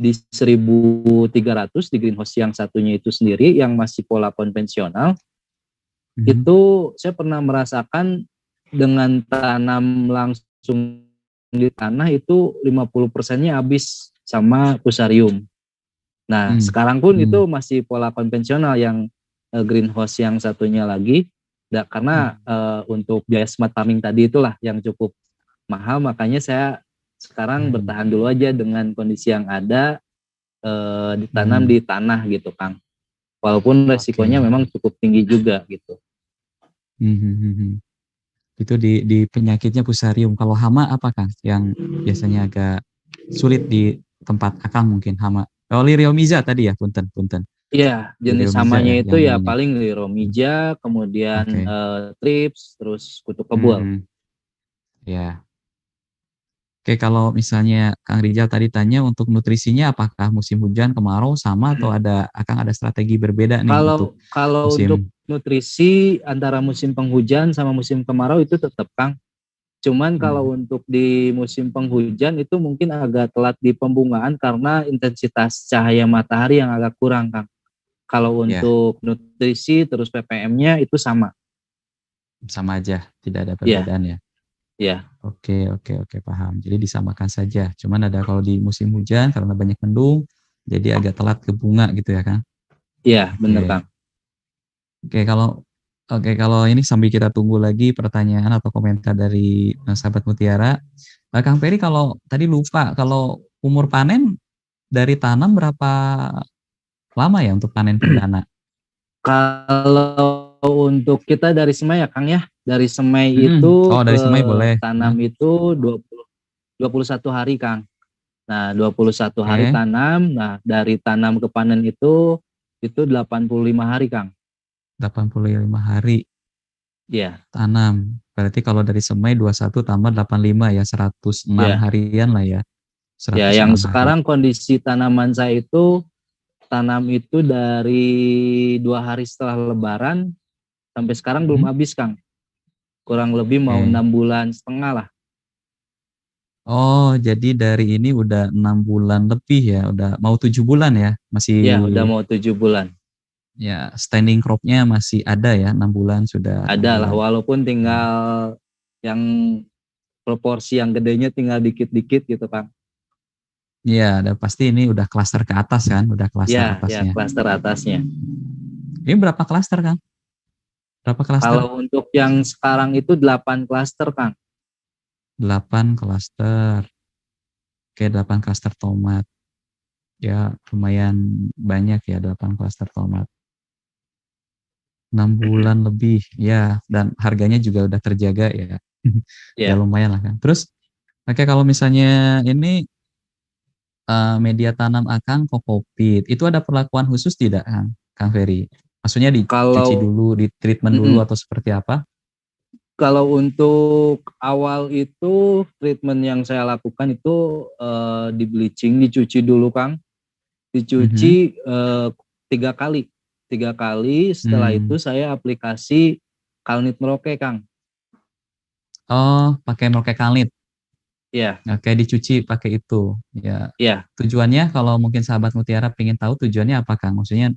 di 1300 di greenhouse yang satunya itu sendiri yang masih pola konvensional. Itu saya pernah merasakan dengan tanam langsung di tanah itu 50%-nya habis sama fusarium. Nah, sekarang pun itu masih pola konvensional yang greenhouse yang satunya lagi. Karena untuk biaya smart farming tadi itulah yang cukup mahal, makanya saya sekarang bertahan dulu aja dengan kondisi yang ada, ditanam di tanah gitu Kang. Walaupun resikonya memang cukup tinggi juga gitu. Itu di penyakitnya fusarium. Kalau hama apa Kang yang biasanya agak sulit di tempat Akang mungkin hama? Oh, liriomyza tadi ya, punten. Iya, jenis hamanya itu ya paling liriomyza, kemudian trips, terus kutu kebul. Ya. Oke, kalau misalnya Kang Rizal tadi tanya untuk nutrisinya apakah musim hujan, kemarau sama atau Akang ada strategi berbeda nih kalau untuk nutrisi antara musim penghujan sama musim kemarau itu tetap Kang. Cuman kalau untuk di musim penghujan itu mungkin agak telat di pembungaan karena intensitas cahaya matahari yang agak kurang Kang. Kalau untuk nutrisi terus ppm-nya itu sama. Sama aja, tidak ada perbedaan ya. Iya. Oke, paham. Jadi disamakan saja. Cuman ada kalau di musim hujan karena banyak mendung, jadi agak telat ke bunga gitu ya Kang? Iya, benar Kang. Oke, kalau ini sambil kita tunggu lagi pertanyaan atau komentar dari sahabat Mutiara. Kang Ferry kalau tadi lupa, kalau umur panen dari tanam berapa lama ya untuk panen perdana? Kalau untuk kita dari semai ya Kang ya, dari semai itu dari semai boleh. tanam itu 21 hari Kang. Nah 21 hari tanam, nah dari tanam ke panen itu 85 hari Kang. 85 hari. Iya. Tanam. Berarti kalau dari semai 21 tambah 85 ya, 106 harian lah ya. Ya, yang sekarang kondisi tanaman saya itu tanam itu dari 2 hari setelah lebaran sampai sekarang belum habis Kang. Kurang lebih mau 6 bulan setengah lah. Oh, jadi dari ini udah 6 bulan lebih ya, udah mau 7 bulan ya, masih. Ya, udah mau 7 bulan. Ya, standing crop-nya masih ada ya, 6 bulan sudah. Ada lah, walaupun tinggal yang proporsi yang gedenya tinggal dikit-dikit gitu Kang. Iya, dan pasti ini udah klaster ke atas kan, udah klaster atasnya. Iya, klaster atasnya. Ini berapa klaster Kang? Berapa klaster? Kalau untuk yang sekarang itu 8 klaster Kang. 8 klaster. Oke, 8 klaster tomat. Ya, lumayan banyak ya 8 klaster tomat. 6 bulan lebih ya, dan harganya juga udah terjaga ya. Ya lumayan lah kan. Terus Oke, kalau misalnya ini media tanam Akang kokopit, itu ada perlakuan khusus tidak, Kang Ferry? Maksudnya dicuci Kalau dulu, di-treatment dulu mm-mm. atau seperti apa? Kalau untuk awal itu treatment yang saya lakukan itu di bleaching, dicuci dulu Kang, Mhm. dicuci 3 kali, 3 kali. Setelah Mmm. itu saya aplikasi Kalnit Merauke Kang. Oh, pakai Merauke Kalnit. Iya, Oke, dicuci pakai itu. Ya, iya. tujuannya kalau mungkin sahabat Mutiara pengen tahu tujuannya apa, Kang? Maksudnya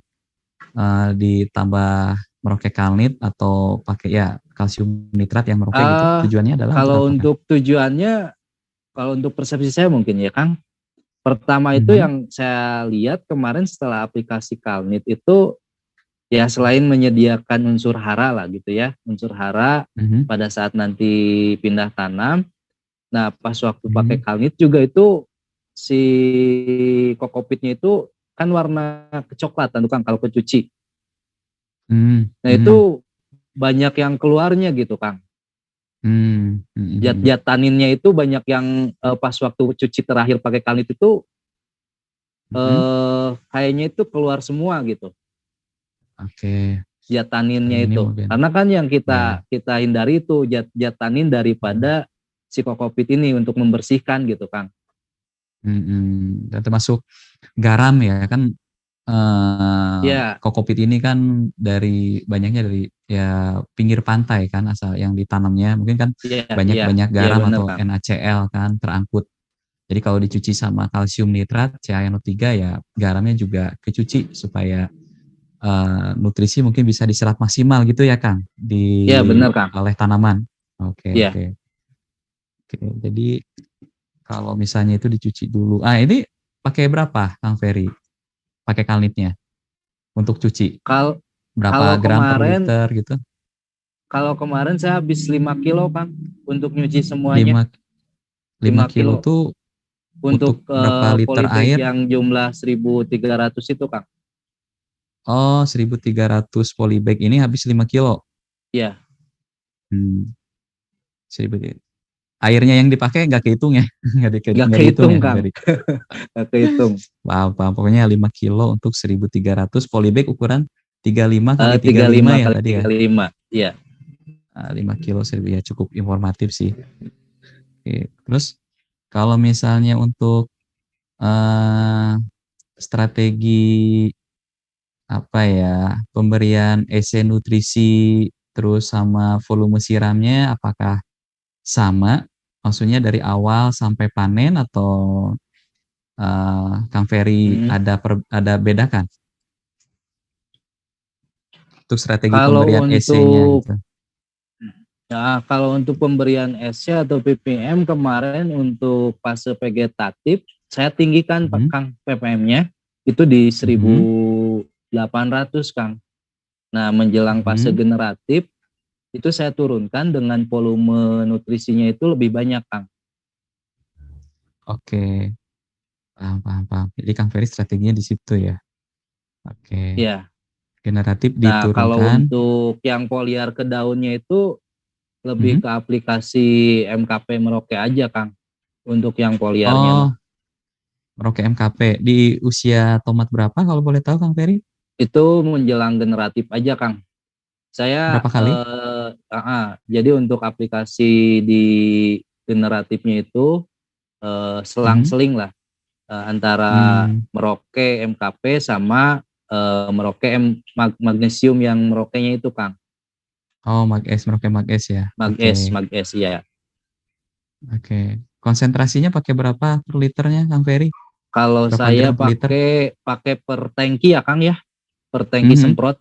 ditambah Merauke Kalnit atau pakai ya kalsium nitrat yang Merauke gitu? Ah, Tujuannya adalah untuk kalau apa, Kang? untuk tujuannya, kalau untuk persepsi saya mungkin ya Kang, pertama itu Mhm. yang saya lihat kemarin setelah aplikasi Kalnit itu, ya selain menyediakan unsur hara lah gitu ya, unsur hara Mhm. pada saat nanti pindah tanam. Nah pas waktu pakai Mhm. Kalnit juga itu si kokopitnya itu kan warna kecoklatan tuh Kang kalau kecuci. Mmm. Nah Mhm. itu banyak yang keluarnya gitu Kang. Mmm. Mhm mhm. Zat-zat taninnya itu banyak yang pas waktu cuci terakhir pakai Kalnit itu Mhm. kayaknya itu keluar semua gitu. Oke. Zat taninnya Ini itu. mungkin Karena kan yang ya. kita kita hindari itu zat tanin Mhm. daripada si kokopit ini untuk membersihkan gitu Kang. Mhm. Dan termasuk garam ya kan, Ya, kokopit ini kan banyaknya dari ya pinggir pantai kan asal yang ditanamnya, mungkin kan iya, iya, banyak iya garam benar atau Kang. NaCl kan terangkut. Jadi kalau dicuci sama kalsium nitrat, CaNO3 ya garamnya juga kecuci supaya, nutrisi mungkin bisa diserap maksimal gitu ya Kang, Iya benar Kang. oleh tanaman? Oke Iya. oke oke. Jadi kalau misalnya itu dicuci dulu ini pakai berapa Kang Ferry, pakai kalnitnya untuk cuci? Kal Berapa kalau gram per kemarin liter gitu? kalau kemarin saya habis 5 kilo Kang untuk nyuci semuanya. 5 5 5 kilo kilo tuh untuk untuk berapa liter polybag air? yang jumlah 1.300 itu Kang. Oh, 1.300 polybag ini habis 5 kilo. Iya, Hmm, 1000 airnya yang dipakai nggak kehitung ya? nggak Nggak dihitung kehitung ya Kang Kang, Ferry? nggak kehitung. Paham paham. Pokoknya 5 kilo untuk 1.300 polybag ukuran 35 kali Tiga 35 lima ya kali tadi ya? 35, iya. 5 kilo 1000 ya cukup informatif sih. Oke. Terus kalau misalnya untuk eh, strategi apa ya, pemberian EC nutrisi terus sama volume siramnya apakah sama? Maksudnya dari awal sampai panen atau Kang Ferry Mm. ada bedakan untuk strategi Kalau pemberian EC-nya untuk gitu? kalau untuk pemberian SC atau ppm kemarin untuk fase vegetatif saya tinggikan Pak Mhm. Kang ppm-nya itu di Mhm. 1.800 Kang. Nah menjelang fase Mhm. generatif itu saya turunkan dengan volume nutrisinya itu lebih banyak Kang. Oke, paham paham paham. Jadi Kang Ferry strateginya di situ ya? Oke, Ya. generatif Nah kalau diturunkan. untuk yang foliar ke daunnya itu lebih Mhm. ke aplikasi MKP Merauke aja Kang untuk yang foliarnya mah. Oh, Merauke MKP. Di usia tomat berapa kalau boleh tahu Kang Ferry? Itu menjelang generatif aja Kang. Saya Berapa kali? jadi untuk aplikasi di generatifnya itu Mhm. selang-seling lah antara Mmm. Merauke MKP sama Merauke magnesium yang Merauke-nya itu Kang. Oh, Mag S, Merauke Mag S ya? Oke Mag S ya. oke. Konsentrasinya pakai berapa per liternya Kang Ferry? Kalau Berapa saya gram per liter? pakai pakai per tangki ya Kang ya, per tangki Mhm. semprot.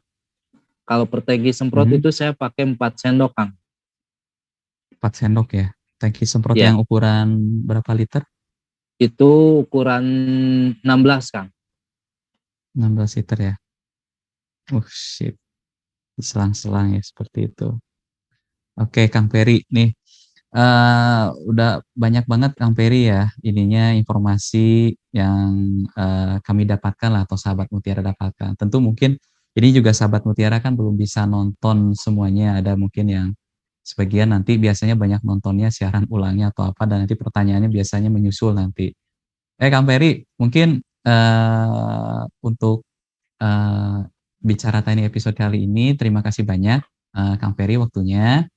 Kalau per tangki semprot Mhm. itu saya pakai 4 sendok Kang. 4 sendok ya? Tangki semprot Ya, yang ukuran berapa liter? itu ukuran 16 Kang. 16 liter ya? Sip. Diselang-selang ya seperti itu. Oke Kang Ferry nih, udah banyak banget Kang Ferry ya ininya informasi yang, kami dapatkan lah atau sahabat Mutiara dapatkan. Tentu mungkin ini juga sahabat Mutiara kan belum bisa nonton semuanya, ada mungkin yang sebagian nanti biasanya banyak nontonnya siaran ulangnya atau apa, dan nanti pertanyaannya biasanya menyusul nanti. Kang Ferry, mungkin untuk bicara tani episode kali ini, terima kasih banyak Kang Ferry waktunya.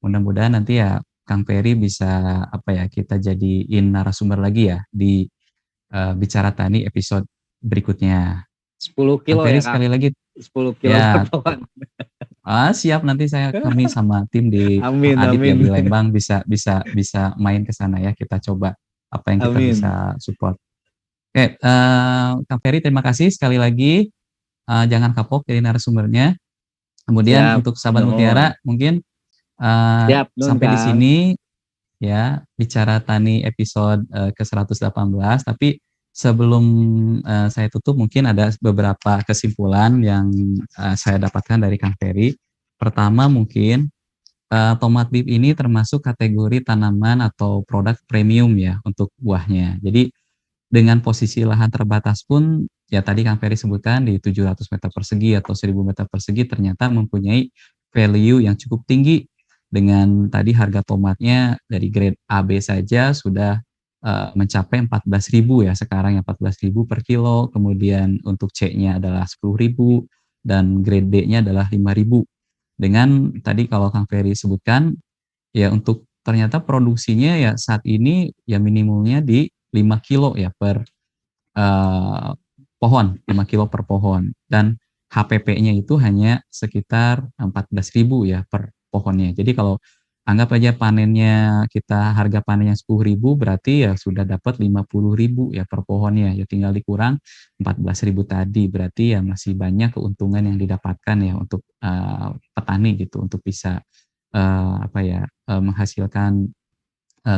Mudah-mudahan nanti ya Kang Ferry bisa kita jadiin narasumber lagi ya di bicara tani episode berikutnya. 10 Kang kilo Ferry ya Kang. sekali lagi 10 kilo ya. potongan. Siap, nanti kami sama tim di Amin, Adit ya amin. di Lembang bisa main ke sana ya, kita coba apa yang kita Amin. bisa support. Oke, Kang Ferry terima kasih sekali lagi. Jangan kapok jadi narasumbernya. Kemudian Siap, untuk sahabat nuhun. Mutiara mungkin Siap, nuhun, sampai di Kang. sini ya bicara tani episode ke-118. Tapi sebelum saya tutup, mungkin ada beberapa kesimpulan yang saya dapatkan dari Kang Ferry. Pertama mungkin tomat bib ini termasuk kategori tanaman atau produk premium ya untuk buahnya. Jadi dengan posisi lahan terbatas pun ya tadi Kang Ferry sebutkan di 700 meter persegi atau 1000 meter persegi ternyata mempunyai value yang cukup tinggi. Dengan tadi harga tomatnya dari grade AB saja sudah mencapai 14.000 ya sekarang ya, 14.000 per kilo. Kemudian untuk C-nya adalah 10.000 dan grade D-nya adalah 5.000. Dengan tadi kalau Kang Ferry sebutkan ya untuk ternyata produksinya ya saat ini ya minimumnya di 5 kilo ya per pohon, 5 kilo per pohon, dan HPP-nya itu hanya sekitar 14.000 ya per pohonnya. Jadi kalau anggap aja panennya kita harga panennya 10.000 berarti ya sudah dapat 50.000 ya per pohonnya. Ya tinggal dikurang 14.000 tadi, berarti ya masih banyak keuntungan yang didapatkan ya untuk petani gitu, untuk bisa menghasilkan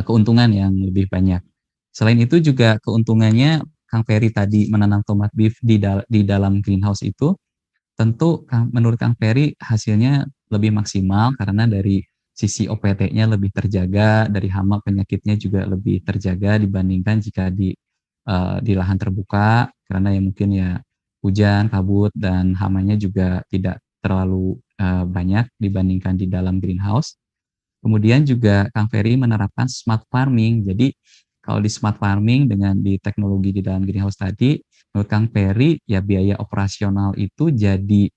keuntungan yang lebih banyak. Selain itu juga keuntungannya Kang Ferry tadi menanam tomat beef di dalam greenhouse itu tentu menurut Kang Ferry hasilnya lebih maksimal karena dari sisi OPT-nya lebih terjaga, dari hama penyakitnya juga lebih terjaga dibandingkan jika di lahan terbuka, karena ya mungkin ya hujan, kabut, dan hamanya juga tidak terlalu banyak dibandingkan di dalam greenhouse. Kemudian juga Kang Ferry menerapkan smart farming. Jadi kalau di smart farming dengan di teknologi di dalam greenhouse tadi, menurut Kang Ferry ya biaya operasional itu jadi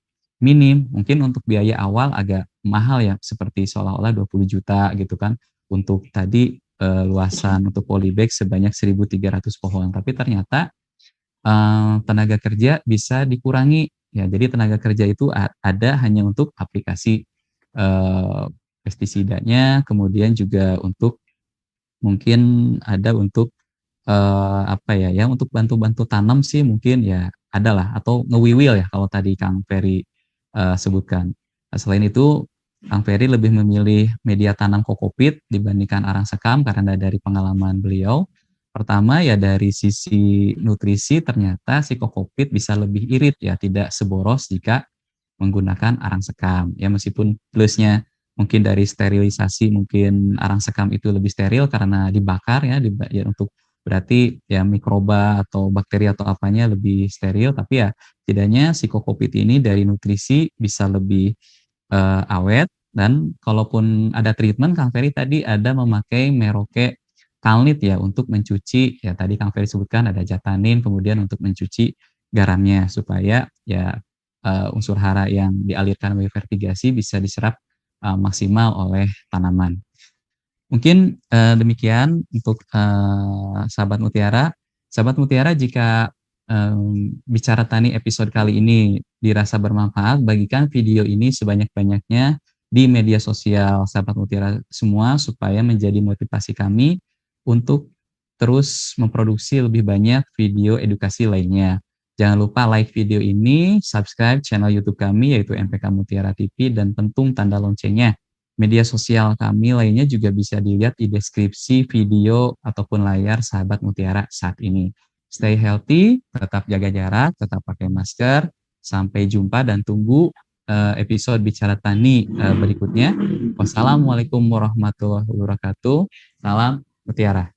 minim. Mungkin untuk biaya awal agak mahal ya, seperti seolah-olah 20 juta gitu kan untuk tadi luasan untuk polybag sebanyak 1.300 pohon. Tapi ternyata tenaga kerja bisa dikurangi ya. Jadi tenaga kerja itu ada hanya untuk aplikasi pestisidanya, kemudian juga untuk mungkin ada untuk untuk bantu-bantu tanam sih mungkin ya adalah, atau ngewiwil ya kalau tadi Kang Ferry sebutkan. Selain itu Kang Ferry lebih memilih media tanam kokopit dibandingkan arang sekam karena dari pengalaman beliau. Pertama ya dari sisi nutrisi ternyata si kokopit bisa lebih irit ya, tidak seboros jika menggunakan arang sekam. Ya meskipun plusnya mungkin dari sterilisasi, mungkin arang sekam itu lebih steril karena dibakar ya, untuk berarti ya mikroba atau bakteri atau apanya lebih steril, tapi ya setidaknya si kokopit ini dari nutrisi bisa lebih awet. Dan kalaupun ada treatment, Kang Ferry tadi ada memakai Merauke Kalnit ya untuk mencuci, ya tadi Kang Ferry sebutkan ada jatanin, kemudian untuk mencuci garamnya supaya ya unsur hara yang dialirkan melalui vertigasi bisa diserap maksimal oleh tanaman. Mungkin demikian untuk sahabat Mutiara. Sahabat Mutiara, jika bicara tani episode kali ini dirasa bermanfaat, bagikan video ini sebanyak-banyaknya di media sosial sahabat Mutiara semua supaya menjadi motivasi kami untuk terus memproduksi lebih banyak video edukasi lainnya. Jangan lupa like video ini, subscribe channel YouTube kami yaitu MPK Mutiara TV, dan pentung tanda loncengnya. Media sosial kami lainnya juga bisa dilihat di deskripsi video ataupun layar sahabat Mutiara saat ini. Stay healthy, tetap jaga jarak, tetap pakai masker. Sampai jumpa dan tunggu episode Bicara Tani berikutnya. Wassalamualaikum warahmatullahi wabarakatuh. Salam Mutiara.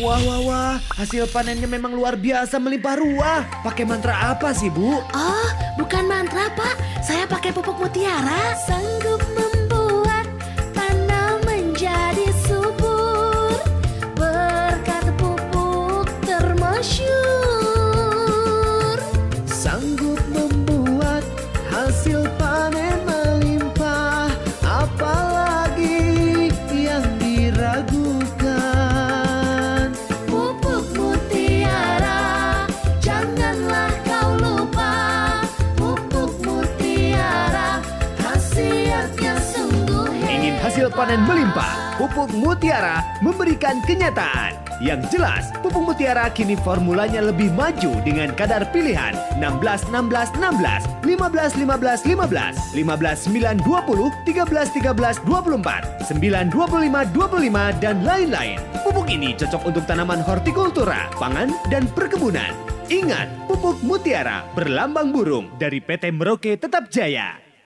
Wah, wah, wah. Hasil panennya memang luar biasa melimpah ruah. Pakai mantra apa sih, Bu? Oh, bukan mantra, Pak. Saya pakai pupuk mutiara. Sanggup membuat tanah menjadi subur berkat pupuk termasyur. Sanggup membuat hasil panen melimpah, apalagi yang diragukan. Pupuk mutiara, janganlah kau lupa. Pupuk mutiara, khasiatnya sungguh hebat. Ingin hasil panen melimpah, pupuk mutiara memberikan kenyataan. Yang jelas, pupuk mutiara kini formulanya lebih maju dengan kadar pilihan 16-16-16, 15-15-15, 15-9-20, 13-13-24, 9-25-25, dan lain-lain. Pupuk ini cocok untuk tanaman hortikultura, pangan, dan perkebunan. Ingat, pupuk mutiara berlambang burung dari PT Merauke Tetap Jaya.